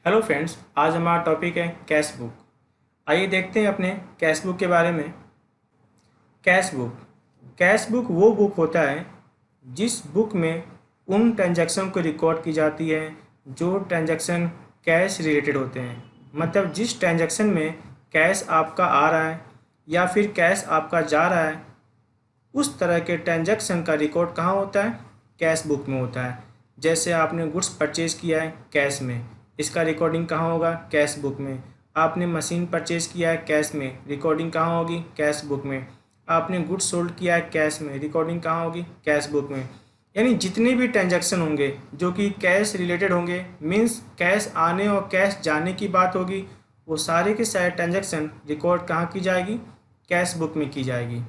Hello friends, आज हमारा topic है कैश बुक। आइए देखते हैं अपने कैश बुक के बारे में। कैश बुक वो बुक होता है जिस बुक में उन ट्रांजैक्शन को रिकॉर्ड की जाती है जो ट्रांजैक्शन कैश रिलेटेड होते हैं। मतलब जिस ट्रांजैक्शन में कैश आपका आ रहा है या फिर कैश आपका जा रहा है, उस तरह के ट्रांजैक्शन का रिकॉर्ड कहाँ होता है? कैश बुक में होता है। जैसे आपने गुड्स परचेज किया है कैश में, इसका रिकॉर्डिंग कहाँ होगा? कैश बुक में। आपने मशीन परचेज किया है कैश में, रिकॉर्डिंग कहाँ होगी? कैश बुक में। आपने गुड्स सोल्ड किया है कैश में, रिकॉर्डिंग कहाँ होगी? कैश बुक में। यानी जितने भी ट्रांजैक्शन होंगे जो कि कैश रिलेटेड होंगे, मीन्स कैश आने और कैश जाने की बात होगी, वो सारे के सारे ट्रांजैक्शन रिकॉर्ड कहाँ की जाएगी? कैश बुक में की जाएगी।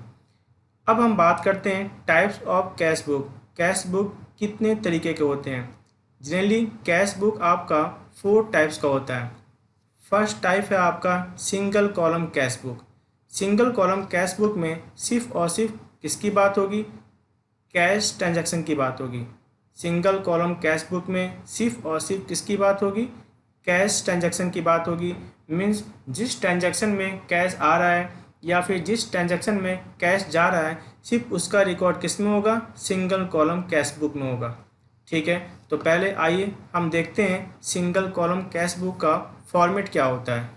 अब हम बात करते हैं types of cash book. Cash book कितने तरीके के होते हैं? जनरली कैश बुक आपका 4 टाइप्स का होता है। फर्स्ट टाइप है आपका single column cash book. Single column cash book में सिर्फ और सिर्फ किसकी बात होगी? कैश ट्रांजैक्शन की बात होगी। सिंगल कॉलम कैश बुक में सिर्फ और सिर्फ किसकी बात होगी? कैश ट्रांजैक्शन की बात होगी। मीन्स जिस ट्रांजैक्शन में कैश आ रहा है या फिर जिस ट्रांजैक्शन में कैश जा रहा है, सिर्फ उसका रिकॉर्ड किस में होगा? सिंगल कॉलम कैश बुक में होगा। ठीक है, तो पहले आइए हम देखते हैं सिंगल कॉलम कैश बुक का फॉर्मेट क्या होता है।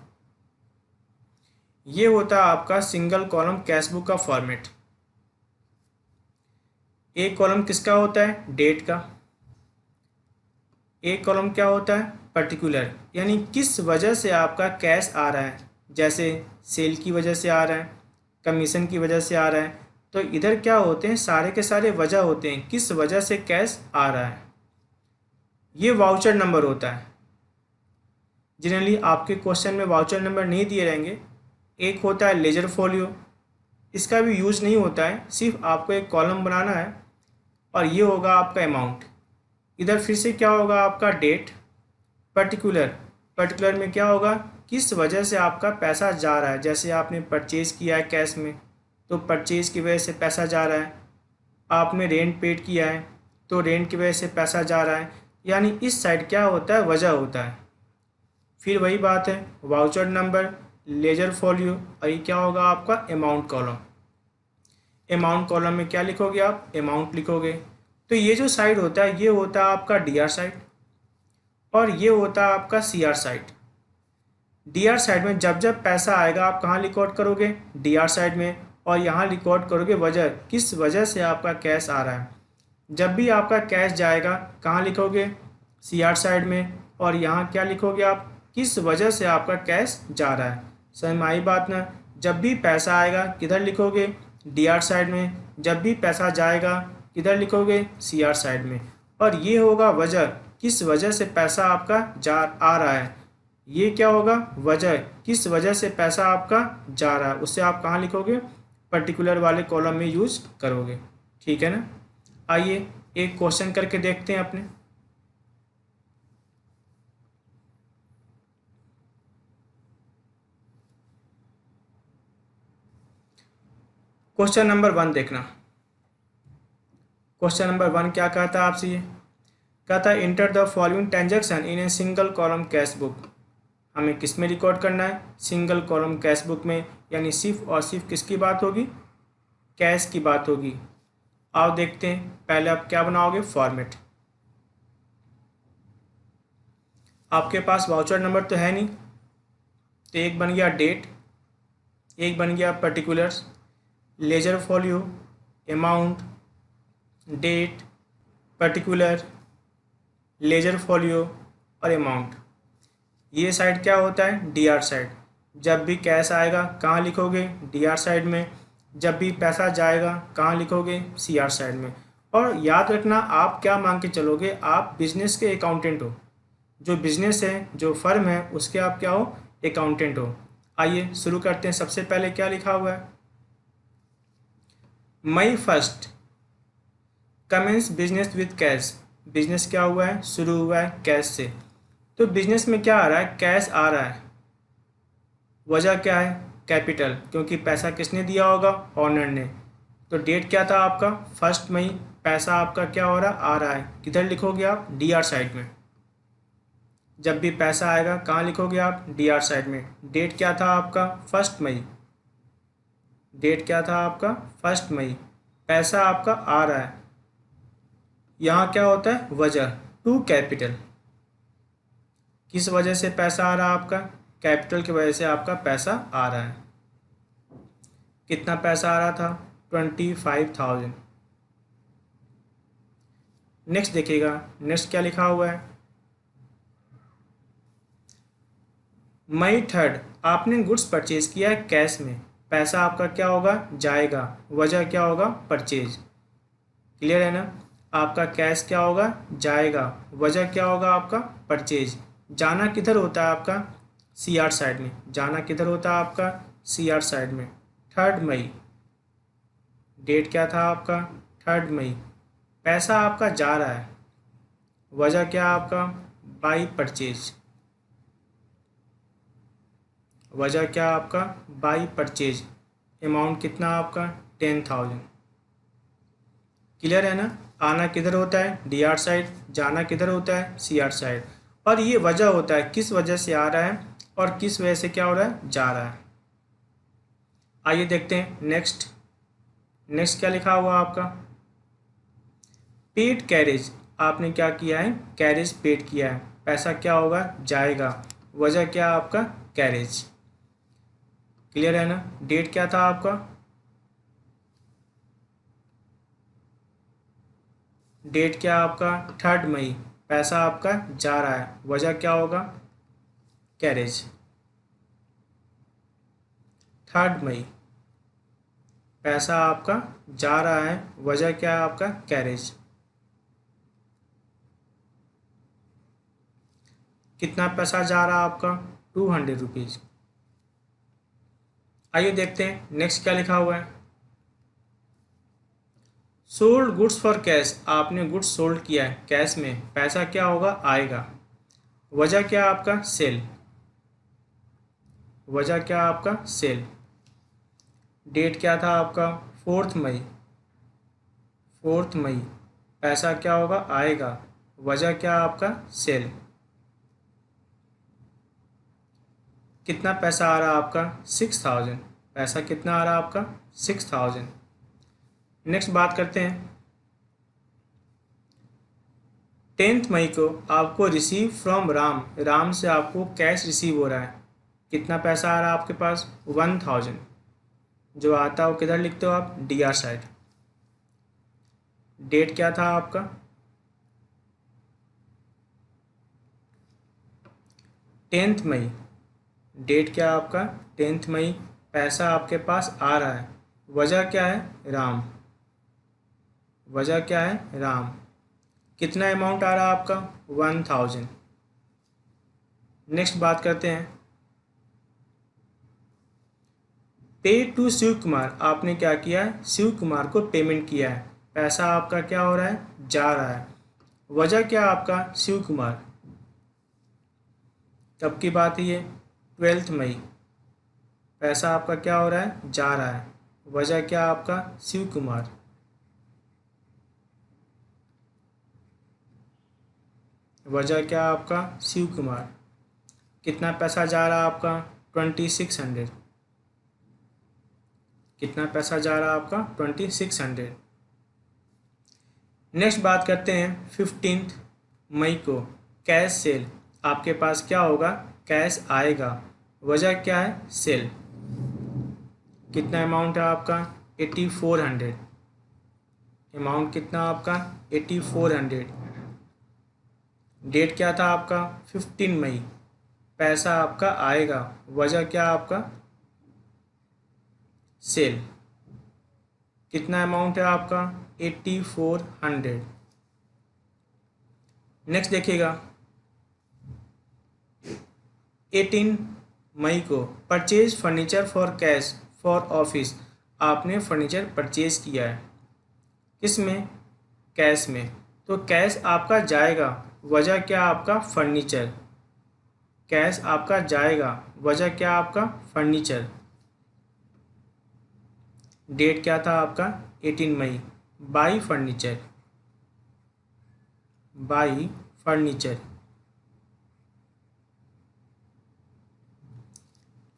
ये होता है आपका सिंगल कॉलम कैश बुक का फॉर्मेट। एक कॉलम किसका होता है? डेट का। एक कॉलम क्या होता है? पर्टिकुलर, यानी किस वजह से आपका कैश आ रहा है। जैसे सेल की वजह से आ रहा है, कमीशन की वजह से आ रहा है। तो इधर क्या होते हैं? सारे के सारे वजह होते हैं किस वजह से कैश आ रहा है। ये वाउचर नंबर होता है। जनरली आपके क्वेश्चन में वाउचर नंबर नहीं दिए रहेंगे। एक होता है लेजर फोलियो, इसका भी यूज नहीं होता है, सिर्फ आपको एक कॉलम बनाना है और ये होगा आपका अमाउंट। इधर फिर से क्या होगा? आपका डेट। पर्टिकुलर, पर्टिकुलर में क्या होगा? किस वजह से आपका पैसा जा रहा है। जैसे आपने परचेज किया है कैश में, तो परचेज की वजह से पैसा जा रहा है। आपने रेंट पेड किया है, तो रेंट की वजह से पैसा जा रहा है। यानी इस साइड क्या होता है? वजह होता है। फिर वही बात है, वाउचर नंबर, लेजर फोलियो, और ये क्या होगा आपका? Amount column. अमाउंट कॉलम में क्या लिखोगे आप? अमाउंट लिखोगे। तो ये जो साइड होता है ये होता है आपका डीआर साइड और ये होता है आपका सीआर साइड। डीआर साइड में जब जब पैसा आएगा आप कहाँ रिकॉर्ड करोगे? डीआर साइड में। और यहाँ रिकॉर्ड करोगे वजह, किस वजह से आपका कैश आ रहा है। जब भी आपका कैश जाएगा कहाँ लिखोगे? सीआर साइड में। और यहाँ क्या लिखोगे आप? किस वजह से आपका कैश जा रहा है। समझ में आई बात ना? जब भी पैसा आएगा किधर लिखोगे? डीआर साइड में। जब भी पैसा जाएगा किधर लिखोगे? सीआर साइड में। और ये होगा वजह, किस वजह से पैसा आपका जा आ रहा है। ये क्या होगा? वजह, किस वजह से पैसा आपका जा रहा है, उससे आप कहाँ लिखोगे? पर्टिकुलर वाले कॉलम में यूज करोगे। ठीक है ना? आइए एक क्वेश्चन करके देखते हैं अपने। क्वेश्चन नंबर 1 देखना। क्वेश्चन नंबर 1 क्या कहता है आपसे? ये कहता है enter the following transaction in a single column cash book. हमें किस में रिकॉर्ड करना है? सिंगल कॉलम कैश बुक में। यानी सिर्फ और सिर्फ किसकी बात होगी? कैश की बात होगी। आओ देखते हैं, पहले आप क्या बनाओगे? फॉर्मेट। आपके पास वाउचर नंबर तो है नहीं, तो एक बन गया डेट, एक बन गया particulars, ledger folio, amount, date, particular, ledger folio और अमाउंट। ये साइड क्या होता है? DR side. जब भी कैश आएगा कहाँ लिखोगे? डीआर साइड में। जब भी पैसा जाएगा कहाँ लिखोगे? सीआर साइड में। और याद रखना, आप क्या मान के चलोगे? आप बिजनेस के अकाउंटेंट हो। जो बिजनेस है, जो फर्म है, उसके आप क्या हो? अकाउंटेंट हो। आइए शुरू करते हैं। सबसे पहले क्या लिखा हुआ है? May 1 commence business with cash. Business क्या हुआ है? शुरू हुआ है कैश से। तो बिजनेस में क्या आ रहा है? कैश आ रहा है। वजह क्या है? कैपिटल, क्योंकि पैसा किसने दिया होगा? ऑनर ने। तो डेट क्या था आपका? 1 मई। पैसा आपका क्या हो रहा है? आ रहा है। किधर लिखोगे आप? डीआर साइड में। जब भी पैसा आएगा कहाँ लिखोगे आप? DR साइड में। डेट क्या था आपका? 1 मई। डेट क्या था आपका? 1 मई। पैसा आपका आ रहा है, यहाँ क्या होता है? वजह, टू कैपिटल। किस वजह से पैसा आ रहा है आपका? कैपिटल की वजह से आपका पैसा आ रहा है। कितना पैसा आ रहा था? 25,000। नेक्स्ट देखिएगा, नेक्स्ट क्या लिखा हुआ है? मई 3 आपने गुड्स परचेज किया है कैश में, पैसा आपका क्या होगा? जाएगा। वजह क्या होगा? परचेज। क्लियर है ना? आपका कैश क्या होगा? जाएगा। वजह क्या होगा आपका? परचेज। जाना किधर होता है आपका? CR साइड में। जाना किधर होता है आपका? CR साइड में। 3 मई। डेट क्या था आपका? 3 मई। पैसा आपका जा रहा है, वजह क्या आपका? By purchase. वजह क्या आपका? By purchase. अमाउंट कितना आपका? 10,000। क्लियर है ना? आना किधर होता है? DR side. जाना किधर होता है? CR side. और ये वजह होता है, किस वजह से आ रहा है और किस वजह से क्या हो रहा है? जा रहा है। आइए देखते हैं नेक्स्ट। नेक्स्ट क्या लिखा हुआ आपका? Paid carriage. आपने क्या किया है? कैरेज पेड किया है, पैसा क्या होगा? जाएगा। वजह क्या आपका? कैरेज। क्लियर है ना? डेट क्या था आपका? डेट क्या आपका? 3 मई। पैसा आपका जा रहा है, वजह क्या होगा? कैरेज। 3 मई। पैसा आपका जा रहा है, वजह क्या है आपका? कैरेज। कितना पैसा जा रहा है आपका? 200 रुपीज़। आइए देखते हैं नेक्स्ट क्या लिखा हुआ है। Sold goods for cash. आपने गुड्स सोल्ड किया है कैश में, पैसा क्या होगा? आएगा। वजह क्या आपका? सेल। वजह क्या आपका? सेल। डेट क्या था आपका? 4 मई। 4 मई। पैसा क्या होगा? आएगा। वजह क्या आपका? सेल। कितना पैसा आ रहा है आपका? 6,000। पैसा कितना आ रहा है आपका? 6,000। नेक्स्ट बात करते हैं। 10 मई को आपको रिसीव फ्रॉम राम। राम से आपको कैश रिसीव हो रहा है। कितना पैसा आ रहा है आपके पास? 1,000। जो आता है वो किधर लिखते हो आप? DR side. डेट क्या था आपका? 10 मई। डेट क्या आपका? 10 मई। पैसा आपके पास आ रहा है, वजह क्या है? राम। वजह क्या है? राम। कितना अमाउंट आ रहा है आपका? 1,000। नेक्स्ट बात करते हैं। पे टू शिव कुमार। आपने क्या किया है? शिव कुमार को पेमेंट किया है, पैसा आपका क्या हो रहा है? जा रहा है। वजह क्या आपका? शिव कुमार। कब की बात है ये? 12 मई। पैसा आपका क्या हो रहा है? जा रहा है। वजह क्या आपका? शिव कुमार। वजह क्या आपका? शिव कुमार। कितना पैसा जा रहा है आपका? 2600। कितना पैसा जा रहा है आपका? 2600। नेक्स्ट बात करते हैं 15 मई को कैश सेल। आपके पास क्या होगा? कैश आएगा। वजह क्या है? सेल। कितना अमाउंट है आपका? 8400। अमाउंट कितना आपका? 8400। डेट क्या था आपका? 15 मई। पैसा आपका आएगा। वजह क्या आपका? सेल। कितना अमाउंट है आपका? 8400। नेक्स्ट देखिएगा। 18 मई को purchase furniture for cash for office. आपने फर्नीचर परचेज किया है, किस में? कैश में। तो कैश आपका जाएगा, वजह क्या आपका? फर्नीचर। कैश आपका जाएगा, वजह क्या आपका? फर्नीचर। डेट क्या था आपका? 18 मई। By furniture. By furniture.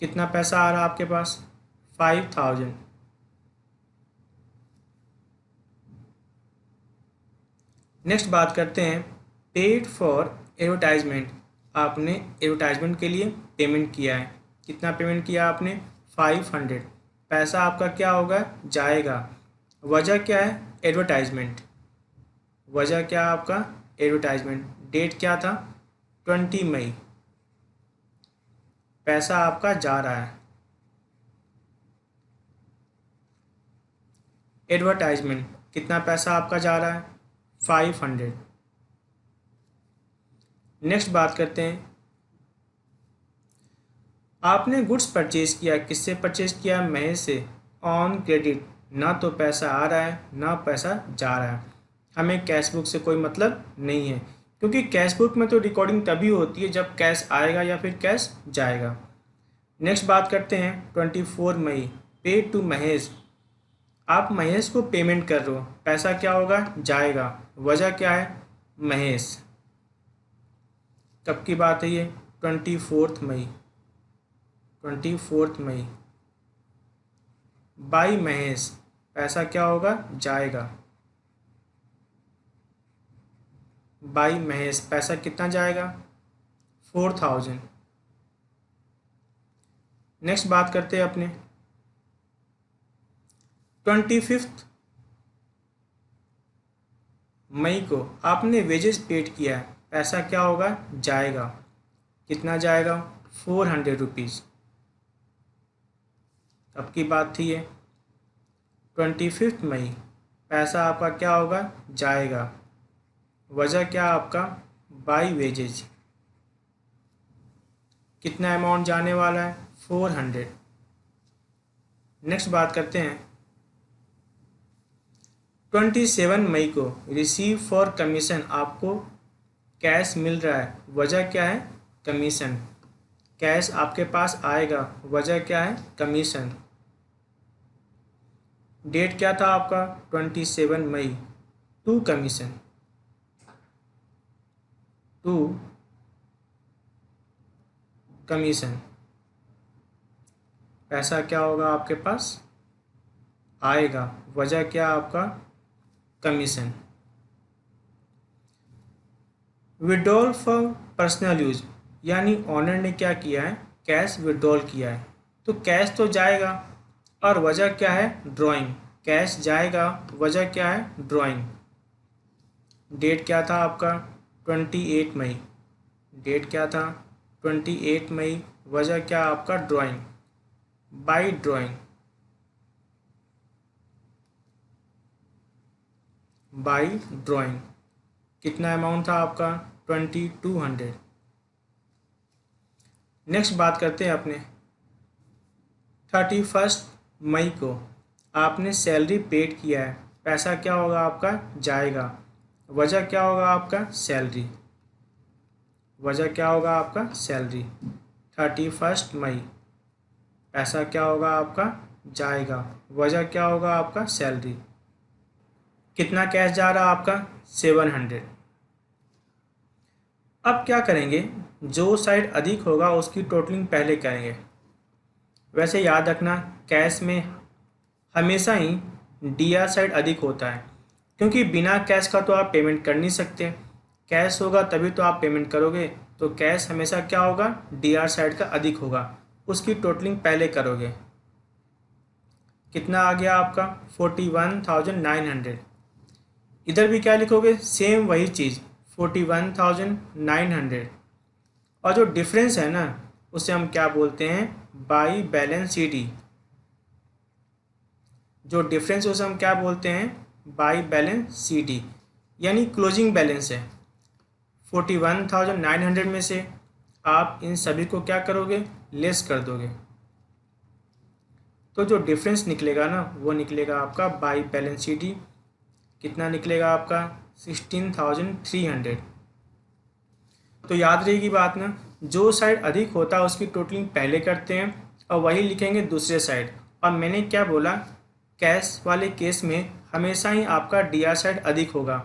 कितना पैसा आ रहा है आपके पास? 5000। नेक्स्ट बात करते हैं पेड फॉर एडवर्टाइजमेंट। आपने एडवर्टाइजमेंट के लिए पेमेंट किया है। कितना पेमेंट किया आपने? 500। पैसा आपका क्या होगा? जाएगा। वजह क्या है? एडवर्टाइजमेंट। वजह क्या आपका? एडवर्टाइजमेंट। डेट क्या था? 20 मई। पैसा आपका जा रहा है। एडवर्टाइजमेंट कितना पैसा आपका जा रहा है? 500। नेक्स्ट बात करते हैं आपने गुड्स परचेज किया। किससे परचेज किया? महेश से। On credit. ना तो पैसा आ रहा है ना पैसा जा रहा है। हमें कैश बुक से कोई मतलब नहीं है, क्योंकि कैश बुक में तो रिकॉर्डिंग तभी होती है जब कैश आएगा या फिर कैश जाएगा। नेक्स्ट बात करते हैं 24 मई पे टू महेश। आप महेश को पेमेंट कर रहे हो। पैसा क्या होगा? जाएगा। वजह क्या है? महेश। कब की बात है ये? 24 मई। 24 मई। बाई महेश। पैसा क्या होगा? जाएगा। बाई महेश। पैसा कितना जाएगा? 4000। नेक्स्ट बात करते हैं अपने 25 मई को आपने वेजेस पेड किया है। पैसा क्या होगा? जाएगा। कितना जाएगा? 400 रुपीज़। अब की बात थी ये 25 मई। पैसा आपका क्या होगा? जाएगा। वजह क्या आपका? By wages. कितना अमाउंट जाने वाला है? 400। नेक्स्ट बात करते हैं 27 मई को रिसीव फॉर कमीशन। आपको कैश मिल रहा है। वजह क्या है? कमीशन। कैश आपके पास आएगा। वजह क्या है? कमीशन। डेट क्या था आपका? 27 मई। To commission. To commission. पैसा क्या होगा आपके पास? आएगा। वजह क्या आपका? Commission. Withdrawal for personal use, यानी ऑनर ने क्या किया है? कैश विड्रॉल किया है। तो कैश तो जाएगा, और वजह क्या है? ड्राइंग। कैश जाएगा। वजह क्या है? ड्राइंग। डेट क्या था आपका? 28 मई। डेट क्या था? 28 मई। वजह क्या आपका? Drawing. By drawing. By drawing. कितना अमाउंट था आपका? 2200। नेक्स्ट बात करते हैं अपने 31 मई को आपने सैलरी पेड किया है। पैसा क्या होगा आपका? जाएगा। वजह क्या होगा आपका? सैलरी। वजह क्या होगा आपका? सैलरी। 31 मई। पैसा क्या होगा आपका? जाएगा। वजह क्या होगा आपका? सैलरी। कितना कैश जा रहा है आपका? 700। अब क्या करेंगे? जो साइड अधिक होगा उसकी टोटलिंग पहले करेंगे। वैसे याद रखना कैश में हमेशा ही डीआर साइड अधिक होता है, क्योंकि बिना कैश का तो आप पेमेंट कर नहीं सकते। कैश होगा तभी तो आप पेमेंट करोगे। तो कैश हमेशा क्या होगा? डीआर साइड का अधिक होगा। उसकी टोटलिंग पहले करोगे। कितना आ गया आपका? 41,900। इधर भी क्या लिखोगे? सेम वही चीज़ 41,900। और जो डिफरेंस है ना उसे हम क्या बोलते हैं? By balance sheet. जो डिफरेंस है उसे हम क्या बोलते हैं? बाई बैलेंस शीट, यानी क्लोजिंग बैलेंस है। 41,900 में से आप इन सभी को क्या करोगे? लेस कर दोगे। तो जो डिफरेंस निकलेगा ना वो निकलेगा आपका बाई बैलेंस शीट। कितना निकलेगा आपका? 16,300। तो याद रहेगी बात ना, जो साइड अधिक होता है उसकी टोटलिंग पहले करते हैं और वही लिखेंगे दूसरे साइड। और मैंने क्या बोला? कैश वाले केस में हमेशा ही आपका डीआर साइड अधिक होगा,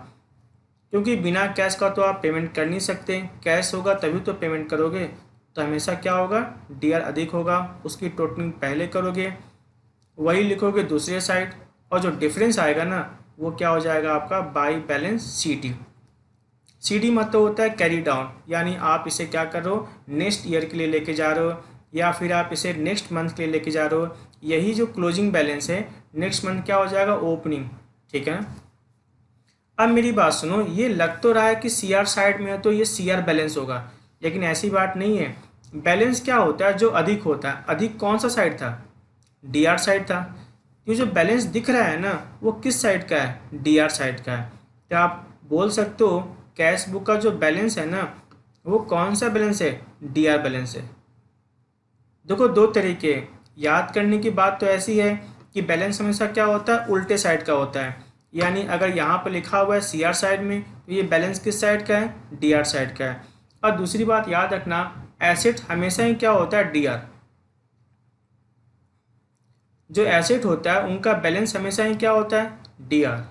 क्योंकि बिना कैश का तो आप पेमेंट कर नहीं सकते। कैश होगा तभी तो पेमेंट करोगे। तो हमेशा क्या होगा, डी आर अधिक होगा, उसकी टोटलिंग पहले करोगे, वही लिखोगे दूसरे साइड, और जो डिफरेंस आएगा ना वो क्या हो जाएगा आपका by balance C D. C D मतलब होता है कैरी डाउन, यानी आप इसे क्या कर रहे हो, नेक्स्ट ईयर के लिए लेके जा रहे हो, या फिर आप इसे नेक्स्ट मंथ के लिए लेके जा रहे हो। यही जो क्लोजिंग बैलेंस है नेक्स्ट मंथ क्या हो जाएगा, ओपनिंग। ठीक है ना। अब मेरी बात सुनो, ये लग तो रहा है कि सी आर साइड में है तो ये सी आर बैलेंस होगा, लेकिन ऐसी बात नहीं है। बैलेंस क्या होता है, जो अधिक होता है। अधिक कौन सा साइड था, डी आर साइड था। ये जो बैलेंस दिख रहा है ना वो किस साइड का है, डी आर साइड का है। तो आप बोल सकते हो कैश बुक का जो बैलेंस है ना वो कौन सा बैलेंस है, डी आर बैलेंस है। देखो दो तरीके याद करने की बात तो ऐसी है कि बैलेंस हमेशा क्या होता है, उल्टे साइड का होता है। यानी अगर यहाँ पर लिखा हुआ है सी आर साइड में तो ये बैलेंस किस साइड का है, डी आर साइड का है। और दूसरी बात याद रखना, एसेट हमेशा ही क्या होता है, डी आर। जो एसेट होता है उनका बैलेंस हमेशा ही क्या होता है, डी आर।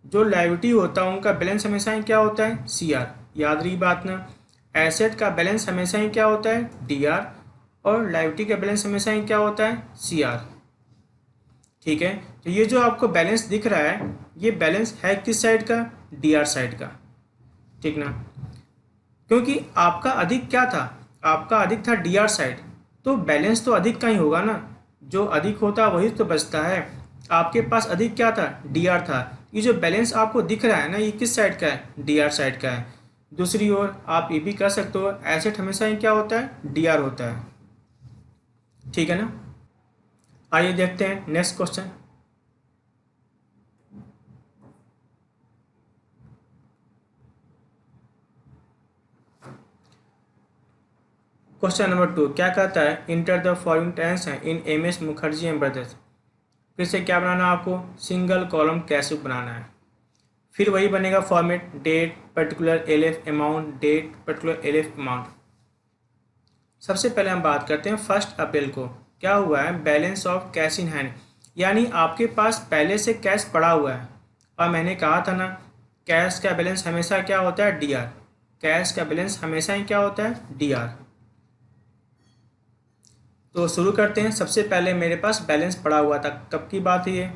जो लायबिलिटी होता है उनका बैलेंस हमेशा ही क्या होता है, सी आर। याद रही बात ना, एसेट का बैलेंस हमेशा ही क्या होता है, डी आर, और लायबिलिटी का बैलेंस हमेशा ही क्या होता है, सी आर। ठीक है। तो ये जो आपको बैलेंस दिख रहा है ये बैलेंस है किस साइड का, डी आर साइड का। ठीक ना। क्योंकि आपका अधिक क्या था, आपका अधिक था डी आर साइड, तो बैलेंस तो अधिक का ही होगा ना। जो अधिक होता है वही तो बचता है। आपके पास अधिक क्या था, डी आर था। ये जो बैलेंस आपको दिख रहा है ना ये किस साइड का है, डी आर साइड का है। दूसरी ओर आप ये भी कह सकते हो एसेट हमेशा ही क्या होता है, डी आर होता है। ठीक है ना। आइए देखते हैं नेक्स्ट क्वेश्चन। क्वेश्चन नंबर 2 क्या कहता है, इंटर द फॉलोइंग टेंस है in M S Mukherjee and brothers. फिर से क्या बनाना है आपको, सिंगल कॉलम कैश बुक बनाना है। फिर वही बनेगा format, date particular L F amount, date particular L F amount. सबसे पहले हम बात करते हैं 1 अप्रैल को क्या हुआ है, balance of cash in hand, यानी आपके पास पहले से कैश पड़ा हुआ है। और मैंने कहा था ना कैश का बैलेंस हमेशा क्या होता है, डी आर। कैश का बैलेंस हमेशा ही क्या होता है, डी आर। तो शुरू करते हैं। सबसे पहले मेरे पास बैलेंस पड़ा हुआ था, कब की बात है ये,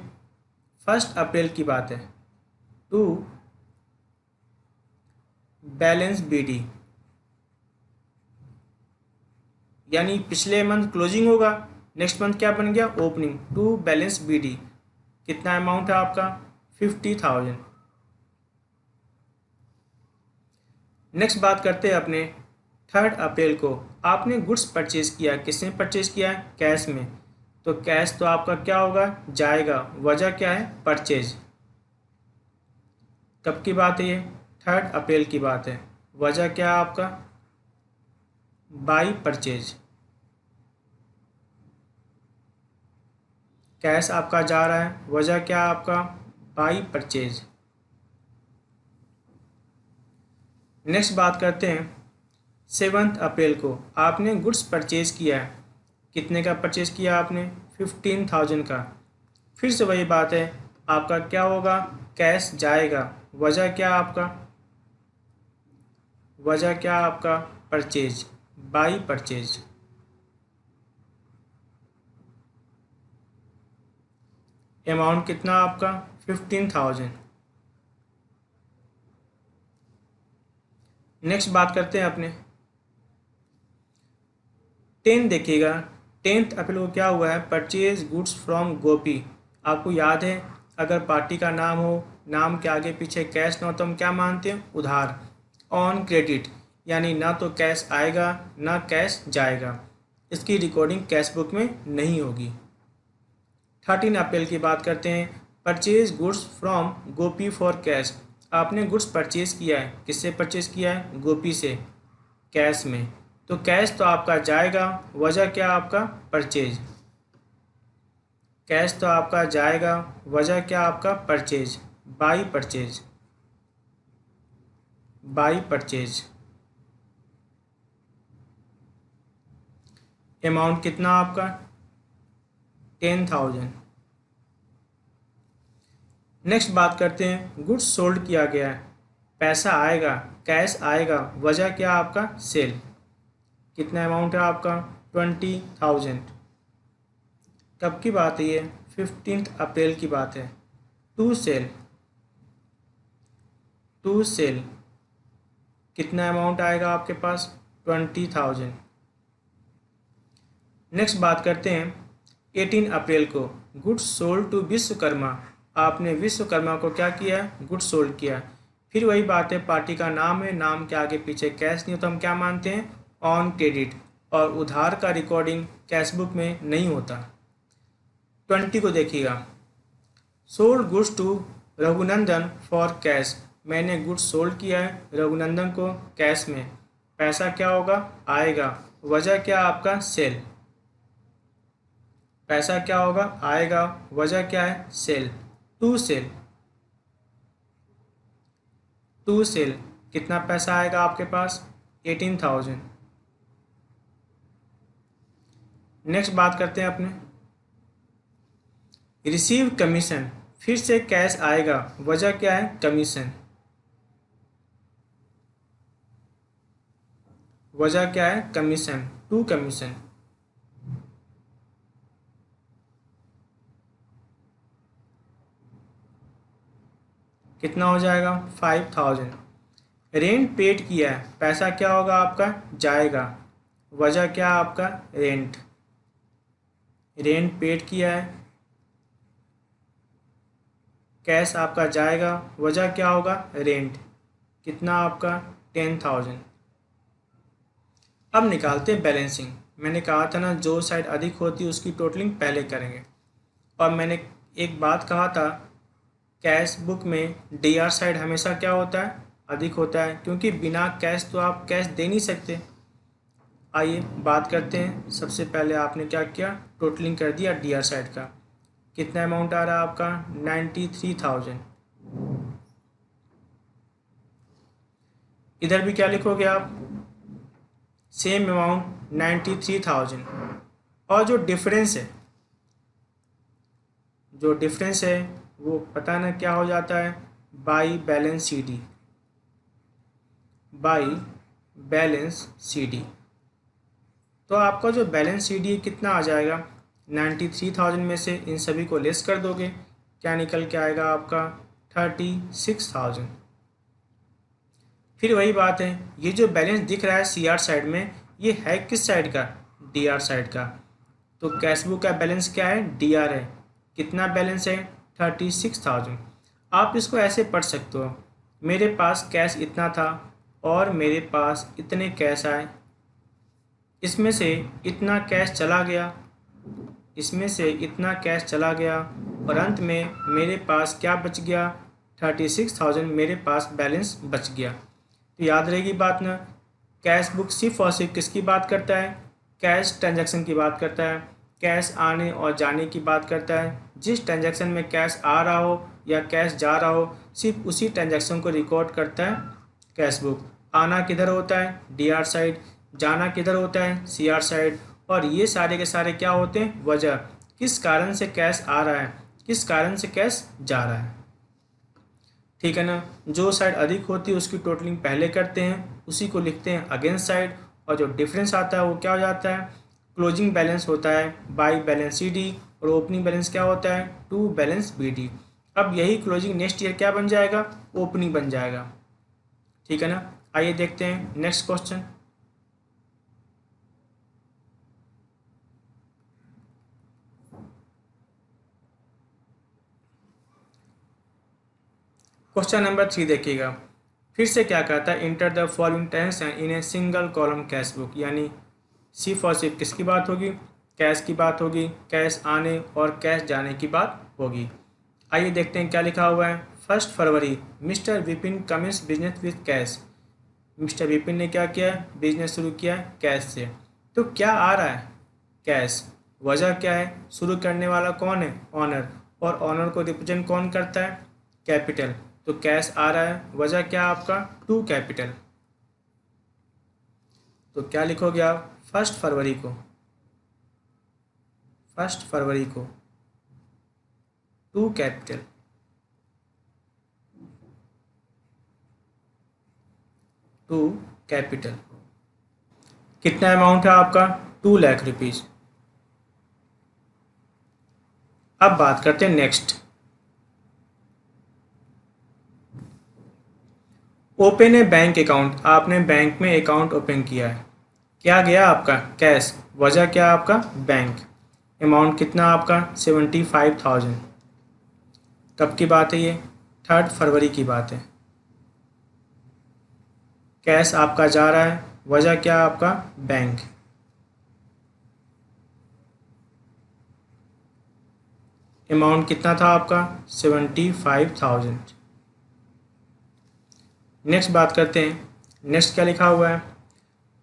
1 अप्रैल की बात है। टू बैलेंस बी डी, यानी पिछले मंथ क्लोजिंग होगा, नेक्स्ट मंथ क्या बन गया, opening. To balance B D, कितना अमाउंट है आपका, 50,000। नेक्स्ट बात करते हैं अपने 3 अप्रैल को आपने गुड्स परचेज किया, किसने परचेज किया है, कैश में। तो कैश तो आपका क्या होगा, जाएगा। वजह क्या है, परचेज। कब की बात है ये, 3 अप्रैल की बात है। वजह क्या है आपका, बाई परचेज। कैश आपका जा रहा है, वजह क्या है आपका, बाई परचेज। नेक्स्ट बात करते हैं 7 अप्रैल को आपने गुड्स परचेज किया है, कितने का परचेज किया आपने, 15,000 का। फिर से वही बात है, आपका क्या होगा, कैश जाएगा। वजह क्या आपका, वजह क्या आपका, परचेज, बाई परचेज। अमाउंट कितना आपका, 15,000। नेक्स्ट बात करते हैं अपने 10 देखिएगा। 10 अप्रैल को क्या हुआ है, परचेज गुड्स फ्रॉम गोपी। आपको याद है अगर पार्टी का नाम हो, नाम के आगे पीछे कैश ना हो तो हम क्या मानते हैं, उधार। ऑन क्रेडिट, यानी ना तो कैश आएगा ना कैश जाएगा, इसकी रिकॉर्डिंग कैश बुक में नहीं होगी। 13 अप्रैल की बात करते हैं, purchase goods from Gopi for cash. आपने गुड्स परचेज किया है, किससे परचेज किया है, गोपी से, कैश में। तो कैश तो आपका जाएगा, वजह क्या आपका, परचेज। कैश तो आपका जाएगा, वजह क्या आपका, purchase, by purchase, by purchase. Amount कितना आपका, 10,000। नेक्स्ट बात करते हैं गुड्स सोल्ड किया गया है, पैसा आएगा, कैश आएगा, वजह क्या आपका सेल। कितना अमाउंट है आपका 20,000। कब की बात है ये 15 अप्रैल की बात है। टू सेल, टू सेल कितना अमाउंट आएगा आपके पास 20,000। नेक्स्ट बात करते हैं 18 अप्रैल को गुड्स सोल्ड टू विश्वकर्मा। आपने विश्वकर्मा को क्या किया, गुड्स सोल्ड किया। फिर वही बात है, पार्टी का नाम है, नाम के आगे पीछे कैश नहीं हो तो हम क्या मानते हैं, ऑन क्रेडिट। और उधार का रिकॉर्डिंग कैश बुक में नहीं होता। 20 को देखिएगा, sold goods to Raghunandan for cash. मैंने गुड्स सोल्ड किया है रघुनंदन को कैश में। पैसा क्या होगा, आएगा, वजह क्या आपका सेल। पैसा क्या होगा, आएगा, वजह क्या है sale. To sale, to sale कितना पैसा आएगा आपके पास 18,000। नेक्स्ट बात करते हैं अपने रिसीव कमीशन। फिर से कैश आएगा, वजह क्या है कमीशन। वजह क्या है कमीशन, टू कमीशन। कितना हो जाएगा 5,000। रेंट पेड किया है, पैसा क्या होगा आपका जाएगा, वजह क्या आपका रेंट। रेंट पेड किया है, कैश आपका जाएगा, वजह क्या होगा रेंट। कितना आपका 10,000। अब निकालते हैं बैलेंसिंग। मैंने कहा था ना जो साइड अधिक होती है उसकी टोटलिंग पहले करेंगे। और मैंने एक बात कहा था, कैश बुक में डीआर साइड हमेशा क्या होता है, अधिक होता है, क्योंकि बिना कैश तो आप कैश दे नहीं सकते। आइए बात करते हैं। सबसे पहले आपने क्या किया, टोटलिंग कर दिया डीआर साइड का। कितना अमाउंट आ रहा है आपका 93,000। इधर भी क्या लिखोगे आप, सेम अमाउंट 93,000। और जो डिफरेंस है, जो डिफरेंस है वो पता ना क्या हो जाता है, by balance CD, by balance CD. तो आपका जो बैलेंस सीडी कितना आ जाएगा 93,000 में से इन सभी को लेस कर दोगे, क्या निकल के आएगा आपका 36,000। फिर वही बात है, ये जो बैलेंस दिख रहा है सीआर साइड में, ये है किस साइड का, डीआर साइड का। तो कैश बुक का बैलेंस क्या है, डीआर है। कितना बैलेंस है 36,000। आप इसको ऐसे पढ़ सकते हो, मेरे पास कैश इतना था और मेरे पास इतने कैश आए, इसमें से इतना कैश चला गया, इसमें से इतना कैश चला गया, और अंत में मेरे पास क्या बच गया 36,000 मेरे पास बैलेंस बच गया। तो याद रहेगी बात ना, कैश बुक सिर्फ और सिर्फ किसकी बात करता है, कैश ट्रांजैक्शन की बात करता है, कैश आने और जाने की बात करता है। जिस ट्रांजैक्शन में कैश आ रहा हो या कैश जा रहा हो, सिर्फ उसी ट्रांजैक्शन को रिकॉर्ड करता है कैश बुक। आना किधर होता है, डीआर साइड, जाना किधर होता है, सीआर साइड। और ये सारे के सारे क्या होते हैं, वजह, किस कारण से कैश आ रहा है, किस कारण से कैश जा रहा है। ठीक है ना, जो साइड अधिक होती है उसकी टोटलिंग पहले करते हैं, उसी को लिखते हैं अगेंस्ट साइड। और जो डिफरेंस आता है वो क्या हो जाता है, क्लोजिंग बैलेंस होता है बाई बैलेंस सी डी, और ओपनिंग बैलेंस क्या होता है टू बैलेंस बी डी। अब यही क्लोजिंग नेक्स्ट ईयर क्या बन जाएगा, ओपनिंग बन जाएगा। ठीक है ना, आइए देखते हैं नेक्स्ट क्वेश्चन। क्वेश्चन नंबर 3 देखिएगा, फिर से क्या कहता है, enter the following transaction in a single column cash book. यानी सिर्फ और सिर्फ किसकी बात होगी, कैश की बात होगी, कैश आने और कैश जाने की बात होगी। आइए देखते हैं क्या लिखा हुआ है। 1 फरवरी mister Vipin commence business with cash. Mister Vipin ने क्या किया, बिजनेस शुरू किया कैश से। तो क्या आ रहा है, कैश। वजह क्या है, शुरू करने वाला कौन है, ऑनर, और ऑनर को रिप्रेजेंट कौन करता है, कैपिटल। तो कैश आ रहा है, वजह क्या आपका टू कैपिटल। तो क्या लिखोगे आप 1 फरवरी को, 1 फरवरी को टू कैपिटल। To capital. कितना अमाउंट है आपका? 2 लाख रुपीज़। अब बात करते हैं next. Open a bank account. आपने बैंक में अकाउंट ओपन किया है। क्या गया आपका? कैश। वजह क्या आपका? बैंक। अमाउंट कितना आपका? 75,000। कब की बात है ये? 3 फरवरी की बात है। कैश आपका जा रहा है, वजह क्या आपका? बैंक। अमाउंट कितना था आपका? 75,000। नेक्स्ट बात करते हैं। नेक्स्ट क्या लिखा हुआ है?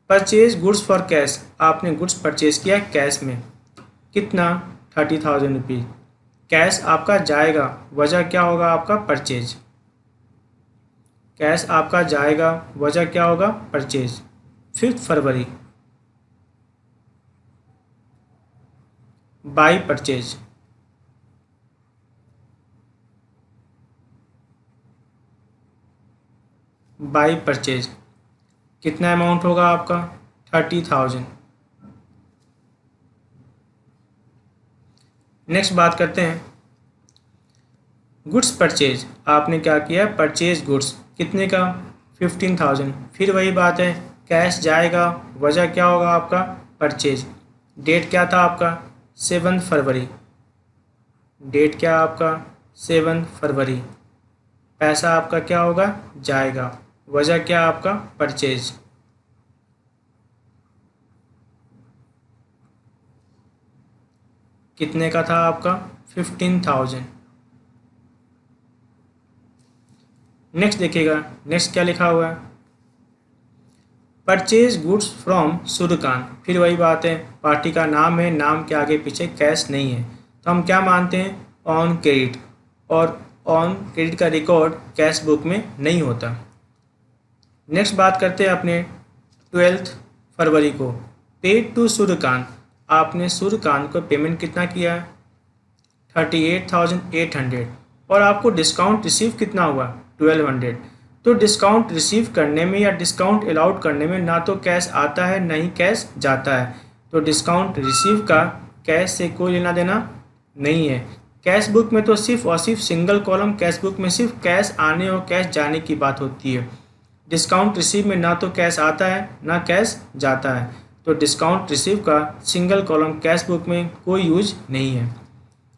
Purchase goods for cash. आपने गुड्स परचेज किया कैश में। कितना? 30,000 रुपीज़। कैश आपका जाएगा, वजह क्या होगा आपका? परचेज। कैश आपका जाएगा, वजह क्या होगा? Purchase. 5 February, by purchase. By purchase. कितना अमाउंट होगा आपका? 30,000। नेक्स्ट बात करते हैं गुड्स परचेज। आपने क्या किया? Purchase goods. कितने का? 15,000। फिर वही बात है, कैश जाएगा, वजह क्या होगा आपका? परचेज। डेट क्या था आपका? 7 फरवरी। डेट क्या आपका? 7 फरवरी। पैसा आपका क्या होगा? जाएगा, वजह क्या आपका? परचेज। कितने का था आपका? 15,000। नेक्स्ट देखिएगा, नेक्स्ट क्या लिखा हुआ है? Purchase goods from Suryakant. फिर वही बात है, पार्टी का नाम है, नाम के आगे पीछे कैश नहीं है, तो हम क्या मानते हैं? On credit. और ऑन क्रेडिट का रिकॉर्ड कैश बुक में नहीं होता। नेक्स्ट बात करते हैं अपने 12 फरवरी को। Paid to Suryakant. आपने सूर्यकांत को पेमेंट कितना किया है? 38,800। और आपको डिस्काउंट रिसीव कितना हुआ? 1,200। तो डिस्काउंट रिसीव करने में या डिस्काउंट अलाउड करने में ना तो कैश आता है ना ही कैश जाता है। तो डिस्काउंट रिसीव का कैश से कोई लेना देना नहीं है। कैश बुक में तो सिर्फ और सिर्फ सिंगल कॉलम कैश बुक में सिर्फ कैश आने और कैश जाने की बात होती है। डिस्काउंट रिसीव में ना तो कैश आता है ना कैश जाता है। तो डिस्काउंट रिसीव का सिंगल कॉलम कैश बुक में कोई यूज नहीं है।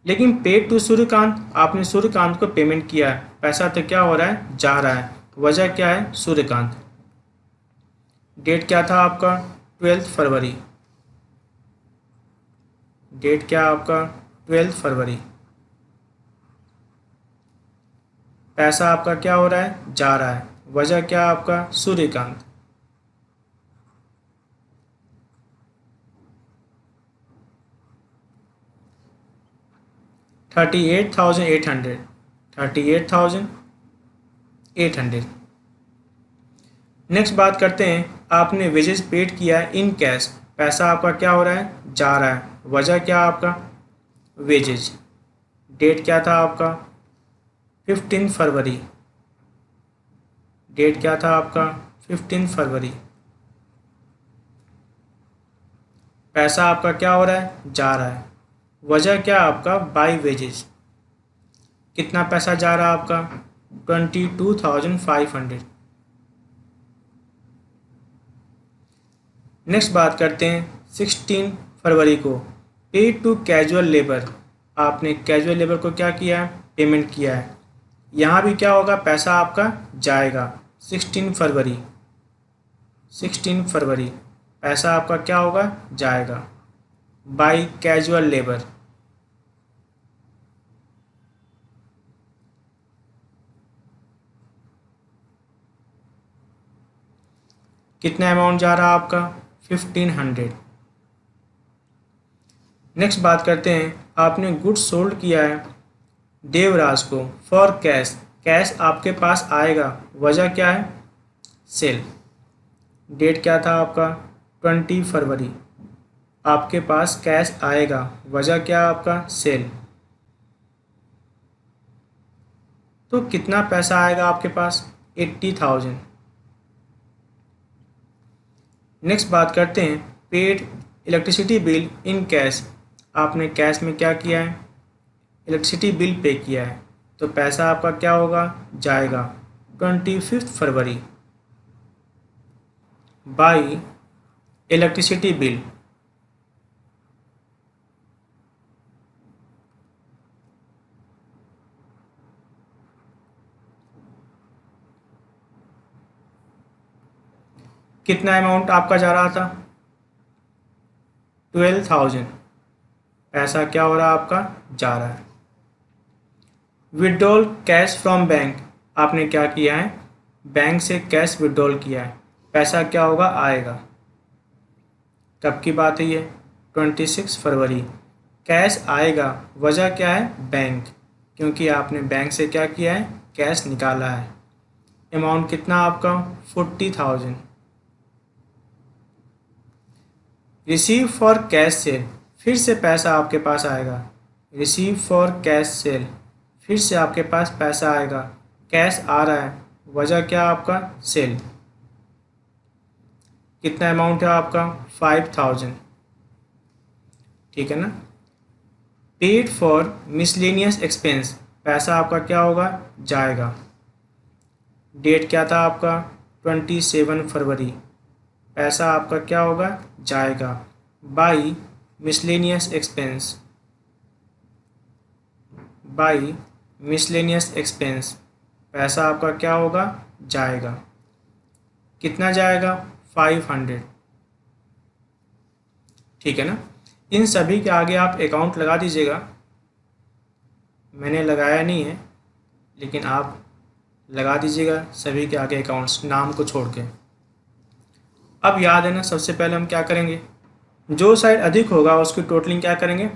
लेकिन पेड टू सूर्यकांत, आपने सूर्यकांत को पेमेंट किया है, पैसा तो क्या हो रहा है? जा रहा है, वजह क्या है? सूर्यकांत। डेट क्या था आपका? 12 फरवरी। डेट क्या आपका? 12 फरवरी। पैसा आपका क्या हो रहा है? जा रहा है, वजह क्या आपका? सूर्यकांत। $38,800। 38,800। नेक्स्ट बात करते हैं, आपने वेजेस पेड किया है इन कैश। पैसा आपका क्या हो रहा है? जा रहा है, वजह क्या आपका? वेजेज। डेट क्या था आपका? 15 फरवरी। डेट क्या था आपका? 15 फरवरी। पैसा आपका क्या हो रहा है? जा रहा है, वजह क्या आपका? By wages. कितना पैसा जा रहा है आपका? 22,500। नेक्स्ट बात करते हैं 16 फरवरी को। Paid to casual labour. आपने कैजुअल लेबर को क्या किया है? पेमेंट किया है। यहाँ भी क्या होगा? पैसा आपका जाएगा। 16 फरवरी। 16 फरवरी। पैसा आपका क्या होगा? जाएगा, बाई कैजुअल लेबर। कितना अमाउंट जा रहा है आपका? 1,500। नेक्स्ट बात करते हैं, आपने गुड्स सोल्ड किया है देवराज को फॉर कैश। कैश आपके पास आएगा, वजह क्या है? सेल। डेट क्या था आपका? 20 फरवरी। आपके पास कैश आएगा, वजह क्या आपका? सेल। तो कितना पैसा आएगा आपके पास? 80,000। नेक्स्ट बात करते हैं paid electricity bill in cash. आपने कैश में क्या किया है, इलेक्ट्रिसिटी बिल पे किया है, तो पैसा आपका क्या होगा, जाएगा 25 फरवरी बाई इलेक्ट्रिसिटी बिल। कितना अमाउंट आपका जा रहा था, 12,000। पैसा क्या हो रहा है आपका, जा रहा है। Withdrawal cash from bank. आपने क्या किया है, बैंक से कैश विड्रॉल किया है, पैसा क्या होगा, आएगा। कब की बात है ये, 26 फरवरी। कैश आएगा, वजह क्या है, बैंक, क्योंकि आपने बैंक से क्या किया है, कैश निकाला है। अमाउंट कितना आपका, 40,000। Receive for cash cell. फिर से पैसा आपके पास आएगा। रिसीव फॉर कैश सेल, फिर से आपके पास पैसा आएगा, कैश आ रहा है, वजह क्या आपका, सेल। कितना अमाउंट है आपका, 5,000। ठीक है ना। Paid for miscellaneous expense. पैसा आपका क्या होगा, जाएगा। डेट क्या था आपका, 27 फरवरी। पैसा आपका क्या होगा, जाएगा। By miscellaneous expense, by miscellaneous expense, पैसा आपका क्या होगा, जाएगा। कितना जाएगा, 500। ठीक है ना। इन सभी के आगे आप अकाउंट लगा दीजिएगा। मैंने लगाया नहीं है, लेकिन आप लगा दीजिएगा सभी के आगे अकाउंट्स, नाम को छोड़ के। अब याद है ना, सबसे पहले हम क्या करेंगे, जो साइड अधिक होगा उसकी टोटलिंग क्या करेंगे,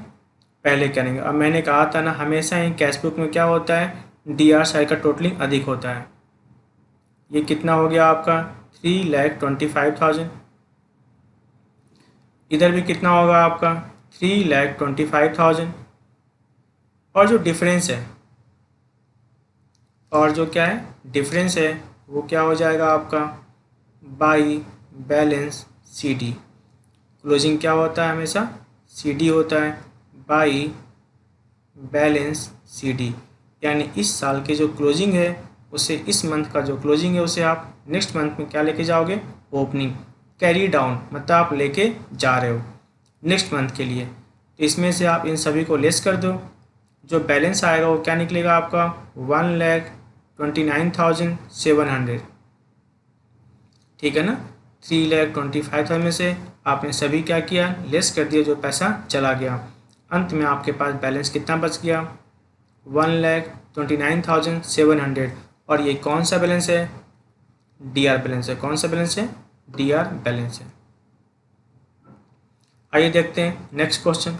पहले करेंगे। अब मैंने कहा था ना, हमेशा ही कैश बुक में क्या होता है, DR साइड का टोटलिंग अधिक होता है। ये कितना हो गया आपका, 3,25,000। इधर भी कितना होगा आपका, 3,25,000। और जो डिफरेंस है, और जो क्या है डिफरेंस है, वो क्या हो जाएगा आपका, बाई बैलेंस CD। क्लोजिंग क्या होता है, हमेशा CD होता है, बाई बैलेंस CD। यानी इस साल के जो क्लोजिंग है उसे, इस मंथ का जो क्लोजिंग है उसे आप नेक्स्ट मंथ में क्या लेके जाओगे, ओपनिंग। कैरी डाउन मतलब आप लेके जा रहे हो नेक्स्ट मंथ के लिए। तो इसमें से आप इन सभी को लेस कर दो, जो बैलेंस आएगा वो क्या निकलेगा आपका, 1,29,700। ठीक है ना। 3,25,000 में से आपने सभी क्या किया, लेस कर दिया, जो पैसा चला गया। अंत में आपके पास बैलेंस कितना बच गया, 1,29,700। और ये कौन सा बैलेंस है, DR बैलेंस है। कौन सा बैलेंस है, DR बैलेंस है। आइए देखते हैं नेक्स्ट क्वेश्चन।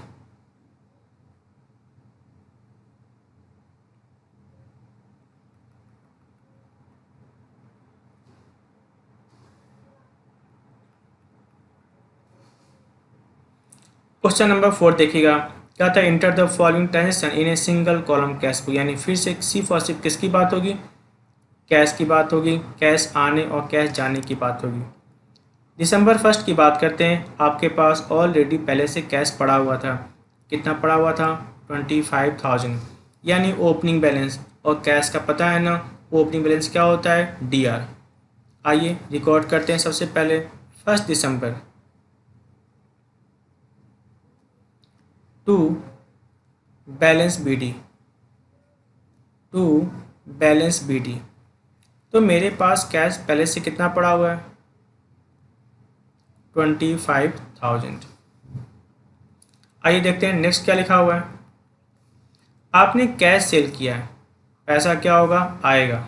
क्वेश्चन नंबर 4 देखिएगा, क्या था, enter the following transaction in a single column cash book. यानी फिर से सिर्फ और सिर्फ किसकी बात होगी, कैश की बात होगी, कैश आने और कैश जाने की बात होगी। दिसंबर 1 की बात करते हैं, आपके पास ऑलरेडी पहले से कैश पड़ा हुआ था। कितना पड़ा हुआ था, 25,000, यानी ओपनिंग बैलेंस। और कैश का पता है ना, ओपनिंग बैलेंस क्या होता है, DR। आइए रिकॉर्ड करते हैं। सबसे पहले 1 दिसंबर to balance BD, to balance BD। तो मेरे पास कैश पहले से कितना पड़ा हुआ है, 25,000। आइए देखते हैं नेक्स्ट क्या लिखा हुआ है। आपने कैश सेल किया है, पैसा क्या होगा, आएगा।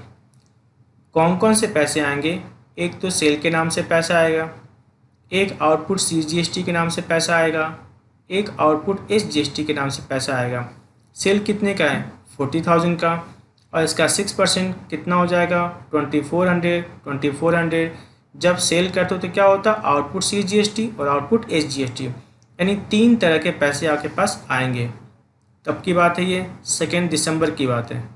कौन कौन से पैसे आएंगे, एक तो सेल के नाम से पैसा आएगा, एक आउटपुट CGST के नाम से पैसा आएगा, एक आउटपुट SGST के नाम से पैसा आएगा। सेल कितने का है, 40,000 का, और इसका 6% कितना हो जाएगा, 2,400। जब सेल करते हो तो क्या होता है, आउटपुट CGST और आउटपुट SGST, यानी 3 तरह के पैसे आपके पास आएंगे। कब की बात है ये, 2 दिसंबर की बात है।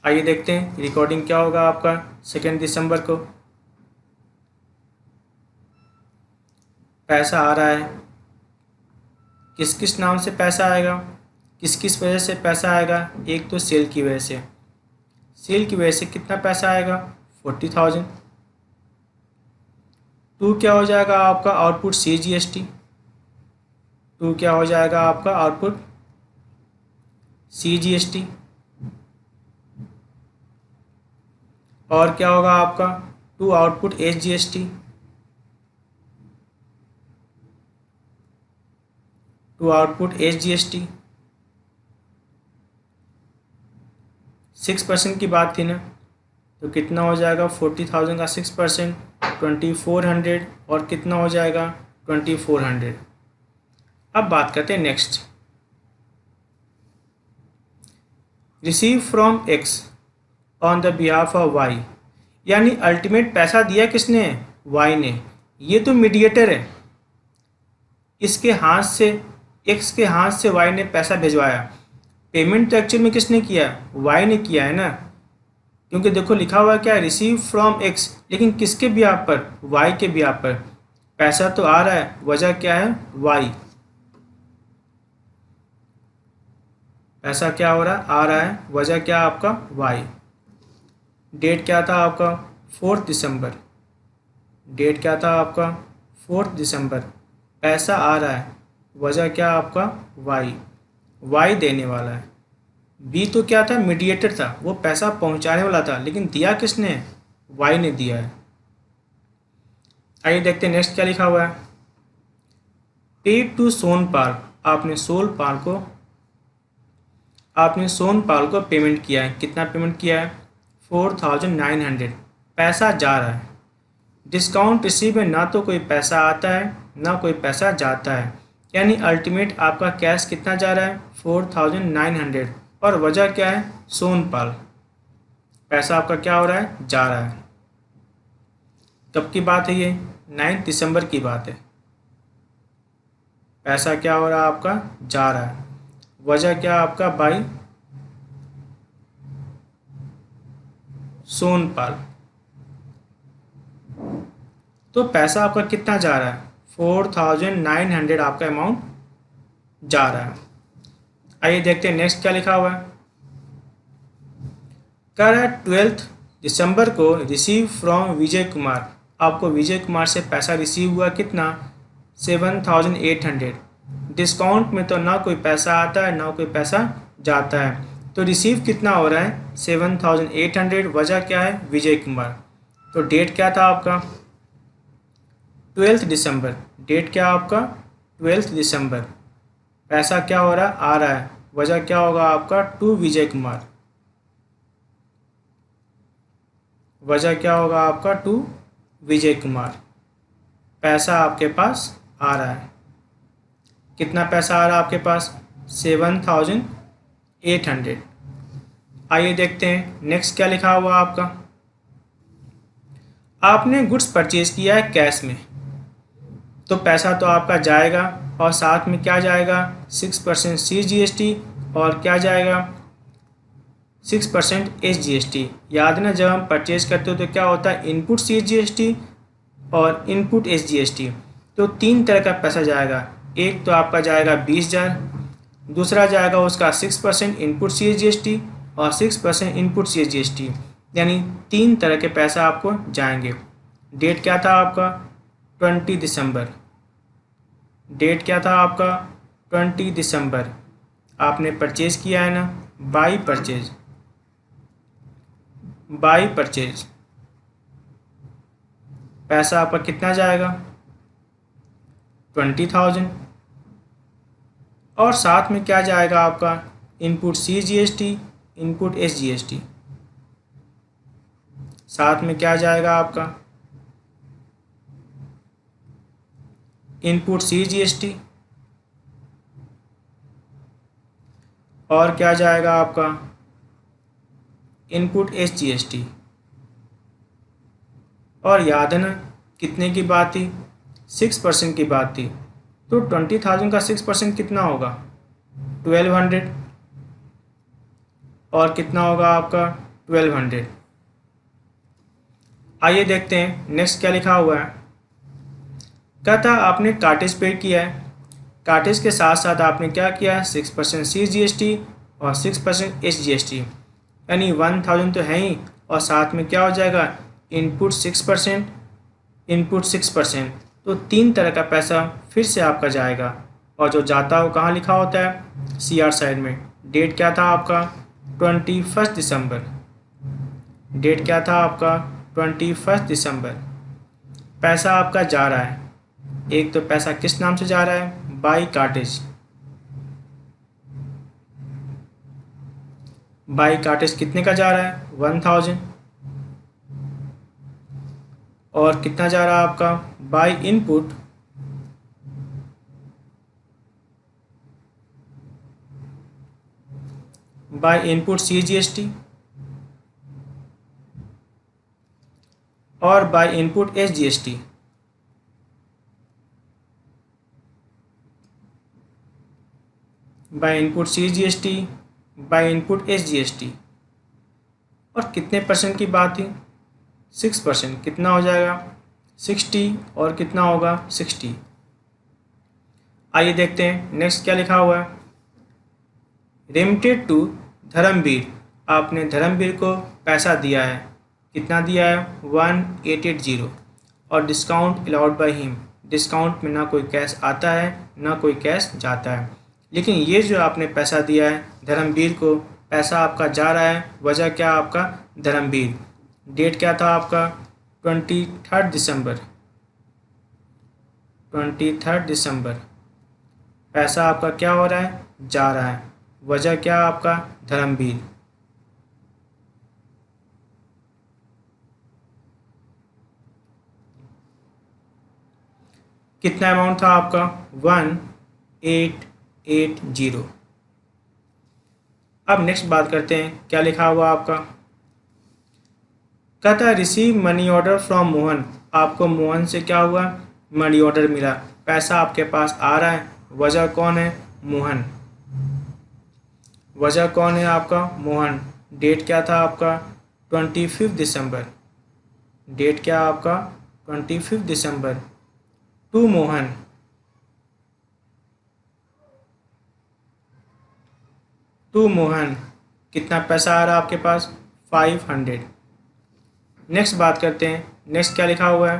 आइए देखते हैं रिकॉर्डिंग क्या होगा आपका 2 दिसंबर को। पैसा आ रहा है, किस किस नाम से पैसा आएगा, किस किस वजह से पैसा आएगा। एक तो सेल की वजह से, सेल की वजह से कितना पैसा आएगा 40,000। टू क्या हो जाएगा आपका आउटपुट CGST, टू क्या हो जाएगा आपका आउटपुट CGST। और क्या होगा आपका to output SGST, to output SGST। 6% की बात थी ना, तो कितना हो जाएगा 40,000 का 6% 2400, और कितना हो जाएगा 2400। अब बात करते हैं next, receive from X on the behalf of Y, यानी अल्टीमेट पैसा दिया किसने, Y ने। ये तो मीडिएटर है, इसके हाथ से X के हाथ से Y ने पैसा भिजवाया। पेमेंट तो एक्चुअल में किसने किया, Y ने किया है ना, क्योंकि देखो लिखा हुआ क्या है रिसीव फ्रॉम X, लेकिन किसके बिहाफ पर, Y के बिहाफ पर। पैसा तो आ रहा है, वजह क्या है Y, पैसा क्या हो रहा है, आ रहा है, वजह क्या आपका Y। डेट क्या था आपका 4 दिसंबर, डेट क्या था आपका 4 दिसंबर। पैसा आ रहा है, वजह क्या आपका Y देने वाला है। बी तो क्या था, मीडिएटर था, वो पैसा पहुंचाने वाला था, लेकिन दिया किसने, Y ने दिया है। आइए देखते हैं नेक्स्ट क्या लिखा हुआ है, पे टू सोनपाल, आपने सोनपाल को पेमेंट किया है। कितना पेमेंट किया है 4,900, पैसा जा रहा है। डिस्काउंट रिसीव में ना तो कोई पैसा आता है ना कोई पैसा जाता है, यानी अल्टीमेट आपका कैश कितना जा रहा है 4,900, और वजह क्या है सोनपाल, पैसा आपका क्या हो रहा है, जा रहा है। कब की बात है ये, 9 दिसंबर की बात है। पैसा क्या हो रहा है आपका, जा रहा है, वजह क्या आपका बाई सोनपाल। तो पैसा आपका कितना जा रहा है 4,900, आपका अमाउंट जा रहा है। आइए देखते हैं नेक्स्ट क्या लिखा हुआ है, कह रहा है 12 दिसंबर को रिसीव फ्रॉम विजय कुमार, आपको विजय कुमार से पैसा रिसीव हुआ कितना 7,800। डिस्काउंट में तो ना कोई पैसा आता है ना कोई पैसा जाता है, तो रिसीव कितना हो रहा है 7,800, वजह क्या है विजय कुमार। तो डेट क्या था आपका 12 दिसंबर, डेट क्या आपका 12 दिसंबर। पैसा क्या हो रहा है, आ रहा है, वजह क्या होगा आपका टू विजय कुमार, वजह क्या होगा आपका टू विजय कुमार। पैसा आपके पास आ रहा है, कितना पैसा आ रहा है आपके पास 7,800। आइए देखते हैं नेक्स्ट क्या लिखा हुआ आपका, आपने गुड्स परचेज किया है कैश में, तो पैसा तो आपका जाएगा, और साथ में क्या जाएगा 6% CGST, और क्या जाएगा 6% SGST। याद ना, जब हम परचेज करते हो तो क्या होता है इनपुट CGST और इनपुट SGST, तो 3 तरह का पैसा जाएगा। एक तो आपका जाएगा 20,000, दूसरा जाएगा उसका 6% इनपुट CGST और 6% इनपुट CGST, यानी 3 तरह के पैसा आपको जाएंगे। डेट क्या था आपका 20 दिसंबर, डेट क्या था आपका 20 दिसंबर। आपने परचेज किया है ना, बाई परचेज, पैसा आपका कितना जाएगा 20,000, और साथ में क्या जाएगा आपका इनपुट CGST इनपुट SGST, साथ में क्या जाएगा आपका इनपुट CGST, और क्या जाएगा आपका इनपुट SGST। और याद है ना कितने की बात थी 6% की बात थी, तो 20,000 का 6% कितना होगा 1,200, और कितना होगा आपका 1,200। आइए देखते हैं नेक्स्ट क्या लिखा हुआ है, कहता आपने कार्टेज पेड किया है, कार्टेज के साथ साथ आपने क्या किया, 6% CGST और 6% SGST, यानी 1000 तो है ही, और साथ में क्या हो जाएगा, इनपुट 6%, इनपुट 6%, तो 3 तरह का पैसा फिर से आपका जाएगा। और जो जाता है वो कहाँ लिखा होता है, CR साइड में। डेट क्या था आपका, 21 दिसंबर। डेट क्या था आपका, 21 दिसंबर। पैसा आपका जा रहा है, एक तो पैसा किस नाम से जा रहा है, बाई कार्टेज। बाई कार्टेज कितने का जा रहा है, 1000। और कितना जा रहा है आपका, by input, by input CGST और by input SGST। By input CGST, by input SGST। और कितने परसेंट की बात थी, 6%। कितना हो जाएगा, 60, और कितना होगा, 60। आइए देखते हैं नेक्स्ट क्या लिखा हुआ है। रेमिटेड टू धर्मवीर, आपने धर्मवीर को पैसा दिया है, कितना दिया है, 1880, और discount allowed by him, discount में ना कोई कैश आता है ना कोई कैश जाता है। लेकिन ये जो आपने पैसा दिया है धर्मवीर को, पैसा आपका जा रहा है, वजह क्या आपका, धर्मवीर। डेट क्या था आपका, 23 दिसंबर। 23 दिसंबर। पैसा आपका क्या हो रहा है, जा रहा है, वजह क्या आपका, धर्मवीर। कितना अमाउंट था आपका, 1880। अब नेक्स्ट बात करते हैं क्या लिखा हुआ आपका। कहता है receive money order from Mohan, आपको मोहन से क्या हुआ, मनी ऑर्डर मिला, पैसा आपके पास आ रहा है, वजह कौन है, मोहन। वजह कौन है आपका, मोहन। डेट क्या था आपका, 25 दिसंबर। डेट क्या आपका, 25 दिसंबर। टू मोहन। टू मोहन, कितना पैसा आ रहा है आपके पास, 500। नेक्स्ट बात करते हैं, नेक्स्ट क्या लिखा हुआ है,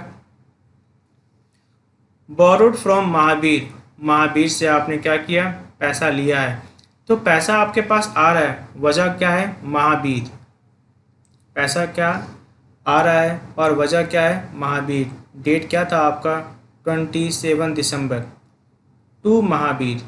बोरोड फ्रॉम महावीर, महावीर से आपने क्या किया, पैसा लिया है, तो पैसा आपके पास आ रहा है, वजह क्या है, महावीर। पैसा क्या आ रहा है और वजह क्या है, महावीर। डेट क्या था आपका, 27 दिसंबर। टू महावीर।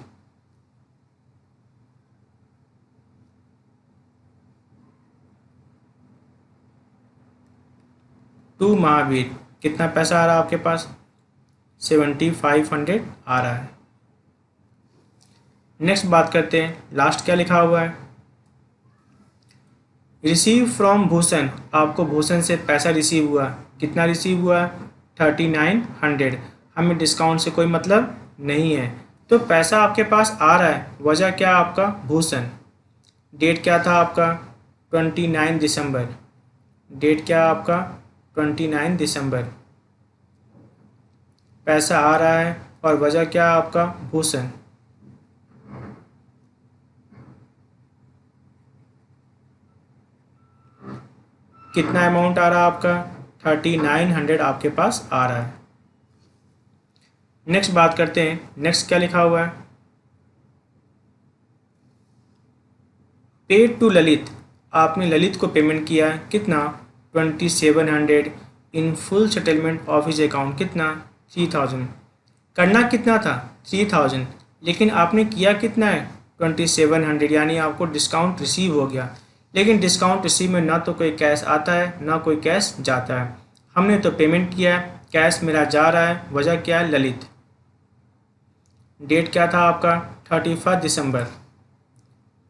टू महावीर, कितना पैसा आ रहा है आपके पास, 7500 आ रहा है। नेक्स्ट बात करते हैं, लास्ट क्या लिखा हुआ है, रिसीव फ्रॉम भूषण, आपको भूषण से पैसा रिसीव हुआ, कितना रिसीव हुआ, 3900। हमें डिस्काउंट से कोई मतलब नहीं है, तो पैसा आपके पास आ रहा है, वजह क्या आपका, भूषण। डेट क्या था आपका, 29 दिसंबर। डेट क्या आपका, 29 दिसंबर। पैसा आ रहा है और वजह क्या आपका, भूषण। कितना अमाउंट आ रहा है आपका, 3900 आपके पास आ रहा है। नेक्स्ट बात करते हैं, नेक्स्ट क्या लिखा हुआ है, पेड टू ललित, आपने ललित को पेमेंट किया है, कितना, 2700 in full settlement of his account, कितना, 3000। करना कितना था, 3000, लेकिन आपने किया कितना है, 2700, यानी आपको डिस्काउंट रिसीव हो गया। लेकिन डिस्काउंट रिसीव में ना तो कोई कैश आता है ना कोई कैश जाता है। हमने तो पेमेंट किया है, कैश मेरा जा रहा है, वजह क्या है, ललित। डेट क्या था आपका, 31 दिसंबर।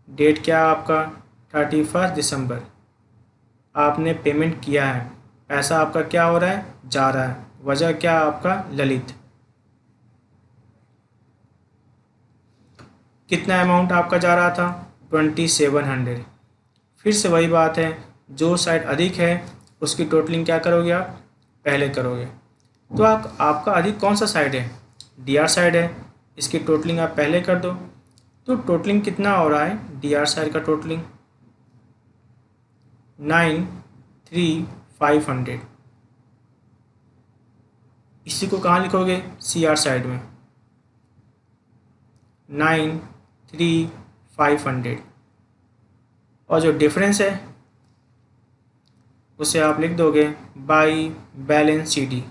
डेट क्या आपका, 31 दिसंबर। आपने पेमेंट किया है, पैसा आपका क्या हो रहा है, जा रहा है, वजह क्या आपका, ललित। कितना अमाउंट आपका जा रहा था, 2700। फिर से वही बात है, जो साइड अधिक है उसकी टोटलिंग क्या करोगे आप, पहले करोगे। तो आपका अधिक कौन सा साइड है? डी आर साइड है। इसकी टोटलिंग आप पहले कर दो। तो टोटलिंग कितना हो रहा है डी आर साइड का टोटलिंग? 9,3,500। इसी को कहाँ लिखोगे? सी आर साइड में 9,3,500। और जो डिफरेंस है उसे आप लिख दोगे by balance C d,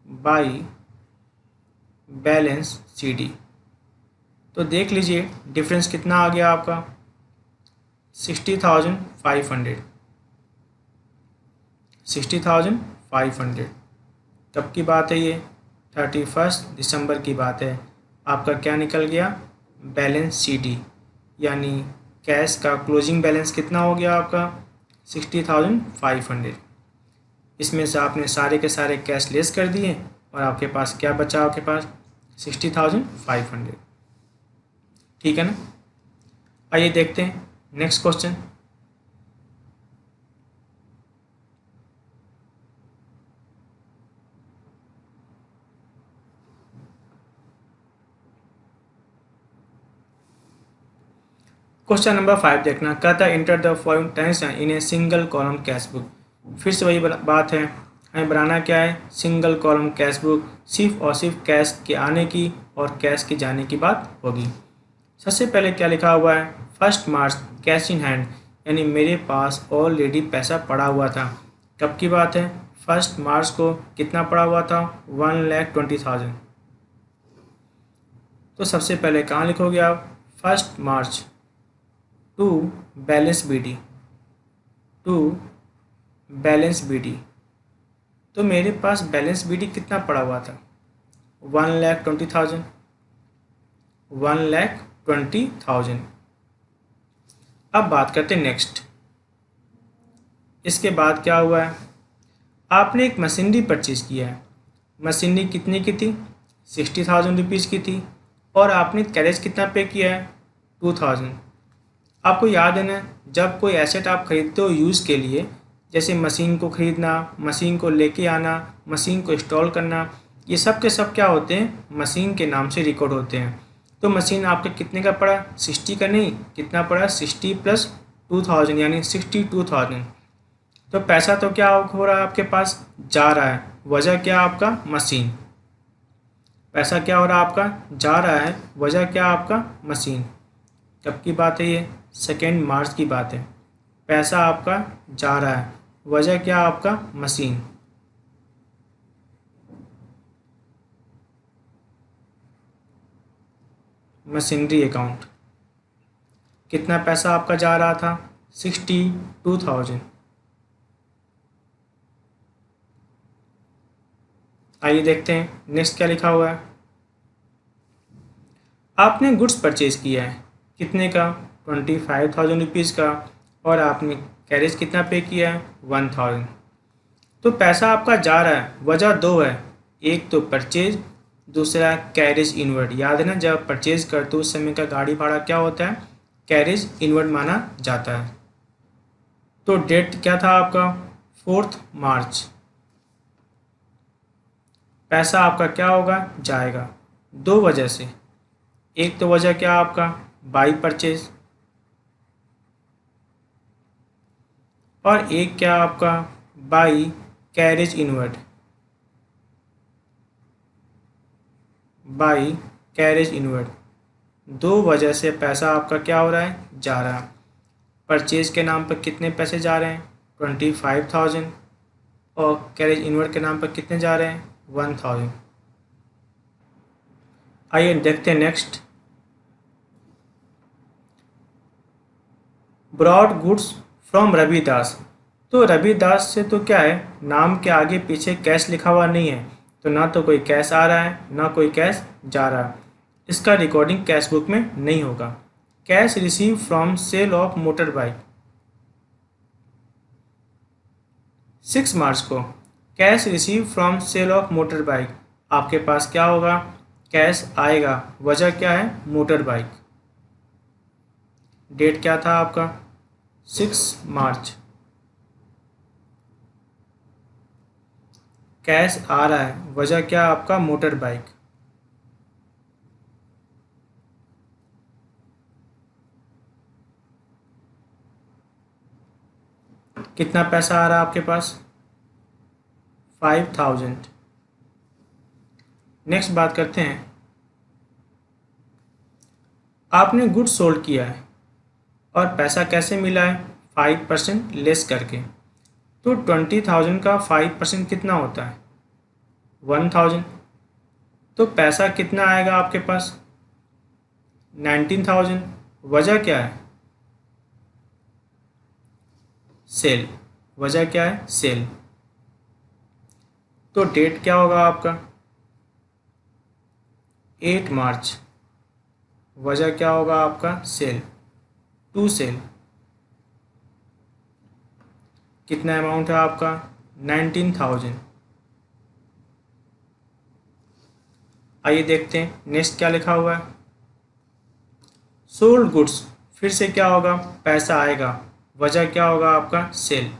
by balance C d. तो देख लीजिए डिफरेंस कितना आ गया आपका? 60,500। 60,500 तब की बात है ये, 31 दिसंबर की बात है। आपका क्या निकल गया? बैलेंस सी डी, यानी कैश का क्लोजिंग बैलेंस कितना हो गया आपका? 60,500। इसमें से आपने सारे के सारे कैश लेस कर दिए और आपके पास क्या बचा? आपके पास 60,500। ठीक है ना? आइए देखते हैं नेक्स्ट क्वेश्चन। क्वेश्चन नंबर 5 देखना। कहता है enter the following transaction in a single column cash book. फिर से वही बात है, हमें बनाना क्या है? Single column cash book. सिर्फ और सिर्फ कैश के आने की और कैश के जाने की बात होगी। सबसे पहले क्या लिखा हुआ है? 1 मार्च कैश इन हैंड, यानी मेरे पास ऑलरेडी पैसा पड़ा हुआ था। कब की बात है? 1 मार्च को कितना पड़ा हुआ था? 1,20,000। तो सबसे पहले कहाँ लिखोगे आप? 1 March to balance B d, to balance B d. तो मेरे पास बैलेंस बी डी कितना पड़ा हुआ था? 1,20,000, 1,20,000। अब बात करते हैं नेक्स्ट। इसके बाद क्या हुआ है? आपने एक मशीनरी परचेज किया है। मशीनरी कितने की थी? 60,000 रुपीज़ की थी। और आपने कैरेज कितना पे किया है? 2,000। आपको याद है ना, जब कोई एसेट आप खरीदते हो यूज़ के लिए, जैसे मशीन को ख़रीदना, मशीन को लेके आना, मशीन को इंस्टॉल करना, ये सब के सब क्या होते हैं? मशीन के नाम से रिकॉर्ड होते हैं। तो मशीन आपके कितने का पड़ा? 60 का नहीं, कितना पड़ा? 60 प्लस 2,000 यानी 62,000। तो पैसा तो क्या हो रहा है आपके पास? जा रहा है। वजह क्या आपका? मशीन। पैसा क्या हो रहा है आपका? जा रहा है। वजह क्या आपका? मशीन। कब की बात है ये? 2 मार्च की बात है। पैसा आपका जा रहा है। वजह क्या आपका? मशीन। Machinery account. कितना पैसा आपका जा रहा था? 62,000। आइए देखते हैं नेक्स्ट क्या लिखा हुआ है। आपने गुड्स परचेज किया है, कितने का? 25,000 रुपीज़ का। और आपने कैरेज कितना पे किया है? 1,000। तो पैसा आपका जा रहा है। वजह दो है, एक तो परचेज, दूसरा कैरेज इनवर्ड। याद है ना, जब परचेज करते हो उस समय का गाड़ी भाड़ा क्या होता है? कैरेज इनवर्ड माना जाता है। तो डेट क्या था आपका? 4 मार्च। पैसा आपका क्या होगा? जाएगा। दो वजह से, एक तो वजह क्या आपका? बाई परचेज, और एक क्या आपका? By carriage inward, by carriage inward. दो वजह से पैसा आपका क्या हो रहा है? जा रहा है। परचेज के नाम पर कितने पैसे जा रहे हैं? 25,000। और कैरेज इनवर्ड के नाम पर कितने जा रहे हैं? 1,000। आइए देखते हैं next. Brought goods from Ravidas. तो रविदास से तो क्या है, नाम के आगे पीछे कैश लिखा हुआ नहीं है, तो ना तो कोई कैश आ रहा है ना कोई कैश जा रहा है। इसका रिकॉर्डिंग कैश बुक में नहीं होगा। Cash receive from sale of motor bike. 6 मार्च को cash receive from sale of motor bike. आपके पास क्या होगा? कैश आएगा। वजह क्या है? Motor bike. डेट क्या था आपका? 6 मार्च। कैश आ रहा है, वजह क्या? आपका मोटर बाइक। कितना पैसा आ रहा है आपके पास? 5000। नेक्स्ट बात करते हैं, आपने गुड्स सोल्ड किया है और पैसा कैसे मिला है? 5% लेस करके। तो 20,000 का 5% कितना होता है? 1000। तो पैसा कितना आएगा आपके पास? 19,000। वजह क्या है? सेल। वजह क्या है? सेल। तो डेट क्या होगा आपका? 8 मार्च। वजह क्या होगा आपका? सेल। To sale. कितना अमाउंट है आपका? 19,000। आइए देखते हैं नेक्स्ट क्या लिखा हुआ है। सोल्ड गुड्स, फिर से क्या होगा? पैसा आएगा। वजह क्या होगा आपका? सेल।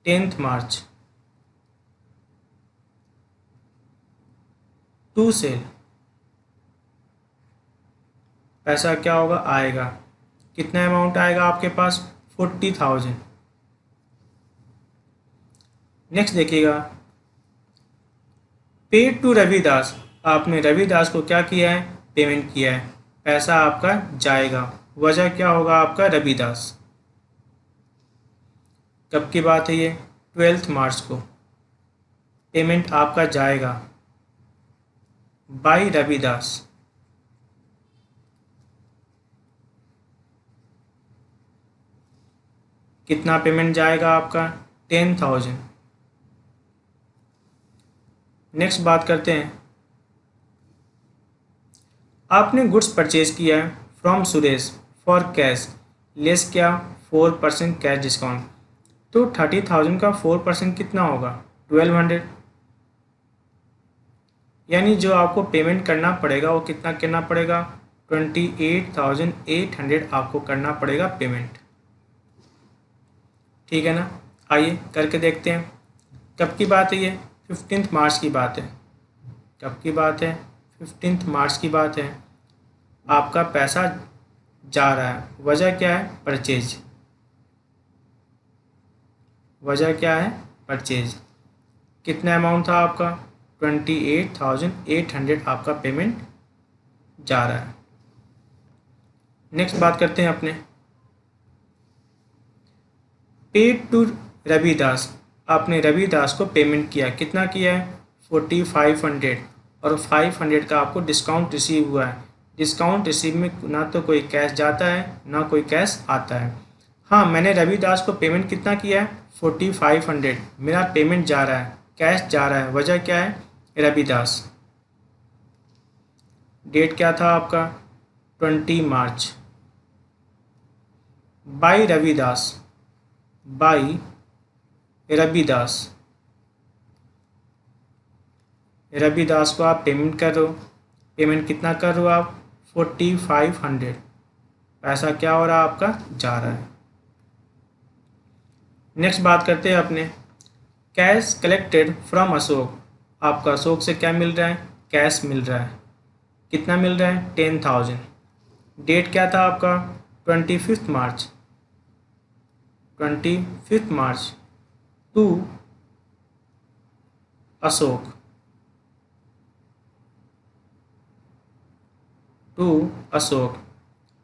10 मार्च। To sale. पैसा क्या होगा? आएगा। कितना अमाउंट आएगा आपके पास? 40,000। नेक्स्ट देखिएगा, पेड टू रविदास, आपने रविदास को क्या किया है? पेमेंट किया है। पैसा आपका जाएगा। वजह क्या होगा आपका? रविदास। कब की बात है ये? 12 मार्च को। पेमेंट आपका जाएगा बाय रविदास। कितना पेमेंट जाएगा आपका? 10,000। नेक्स्ट बात करते हैं, आपने गुड्स परचेज किया है from Suresh for cash less क्या? 4% कैश डिस्काउंट। तो 30,000 का 4% कितना होगा? 1200। यानी जो आपको पेमेंट करना पड़ेगा वो कितना करना पड़ेगा? 28,800 आपको करना पड़ेगा पेमेंट। ठीक है ना? आइए करके देखते हैं। कब की बात है ये? 15 मार्च की बात है। कब की बात है? 15 मार्च की बात है। आपका पैसा जा रहा है। वजह क्या है? परचेज। वजह क्या है? परचेज। कितना अमाउंट था आपका? 28,800 आपका पेमेंट जा रहा है। नेक्स्ट बात करते हैं अपने, पेड टू रविदास, आपने रविदास को पेमेंट किया। कितना किया है? 4500। और 500 का आपको डिस्काउंट रिसीव हुआ है। डिस्काउंट रिसीव में ना तो कोई कैश जाता है ना कोई कैश आता है। हाँ, मैंने रविदास को पेमेंट कितना किया है? 4500। मेरा पेमेंट जा रहा है, कैश जा रहा है। वजह क्या है? रविदास। डेट क्या था आपका? 20 मार्च। बाय रविदास। बाय रविदास। रविदास को आप पेमेंट कर रहे हो। पेमेंट कितना कर रहे हो आप? 4500। पैसा क्या हो रहा है? आपका जा रहा है। नेक्स्ट बात करते हैं अपने, कैश कलेक्टेड फ्रॉम अशोक, आपका अशोक से क्या मिल रहा है? कैश मिल रहा है। कितना मिल रहा है? 10,000। डेट क्या था आपका? 25 March. 25 March to Ashok. To Ashok.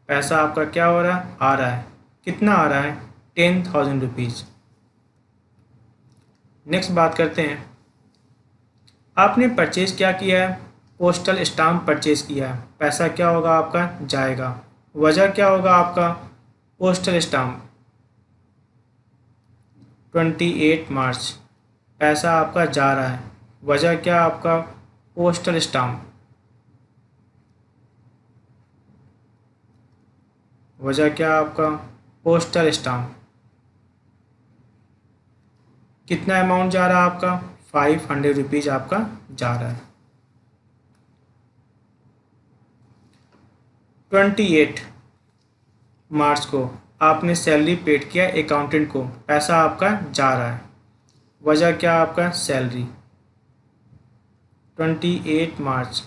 पैसा आपका क्या हो रहा है? आ रहा है। कितना आ रहा है? 10,000 रुपीज़। नेक्स्ट बात करते हैं, आपने परचेज क्या किया है? पोस्टल स्टाम्प परचेज किया है। पैसा क्या होगा आपका? जाएगा। वजह क्या होगा आपका? Postal stamp. 28 मार्च। पैसा आपका जा रहा है। वजह क्या आपका? Postal stamp. वजह क्या आपका? Postal stamp. कितना अमाउंट जा रहा है आपका? 500 रुपीज़ आपका जा रहा है। 28 मार्च को आपने सैलरी पेड किया अकाउंटेंट को। पैसा आपका जा रहा है। वजह क्या आपका सैलरी। 28 मार्च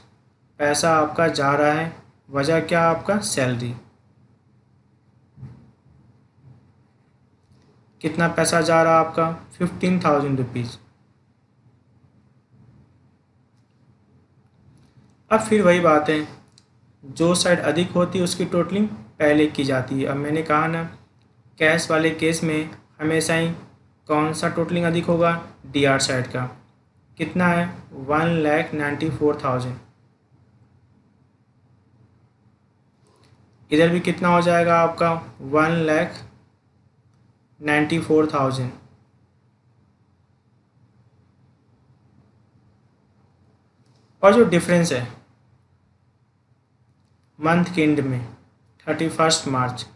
पैसा आपका जा रहा है, वजह क्या आपका सैलरी। कितना पैसा जा रहा है आपका 15,000 रुपीज़। अब फिर वही बात है, जो साइड अधिक होती है उसकी टोटलिंग पहले की जाती है। अब मैंने कहा ना, कैश वाले केस में हमेशा ही कौन सा टोटलिंग अधिक होगा, डीआर साइड का। कितना है 1,94,000। इधर भी कितना हो जाएगा आपका 1,94,000। और जो डिफरेंस है मंथ के एंड में 31 मार्च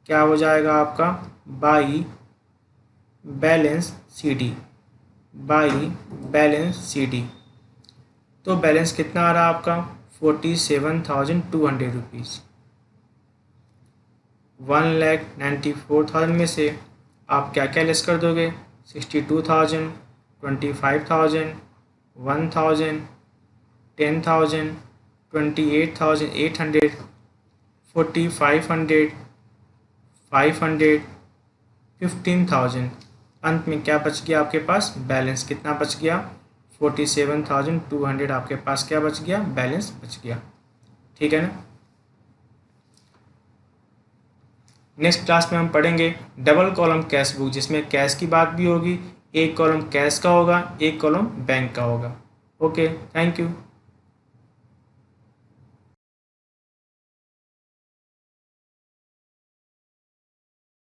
क्या हो जाएगा आपका by balance CD, by balance CD. तो बैलेंस कितना आ रहा है आपका 47,200 रुपीज़। 1,94,000 में से आप क्या क्या लेस कर दोगे, 62,000, 25,000, 1,000, 10,000, 28,800, 4,500, 500, 15,000। अंत में क्या बच गया आपके पास, बैलेंस कितना बच गया 47,200 आपके पास क्या बच गया, बैलेंस बच गया। ठीक है ना। नेक्स्ट क्लास में हम पढ़ेंगे डबल कॉलम कैश बुक, जिसमें कैश की बात भी होगी, एक कॉलम कैश का होगा, एक कॉलम बैंक का होगा। Okay, thank you.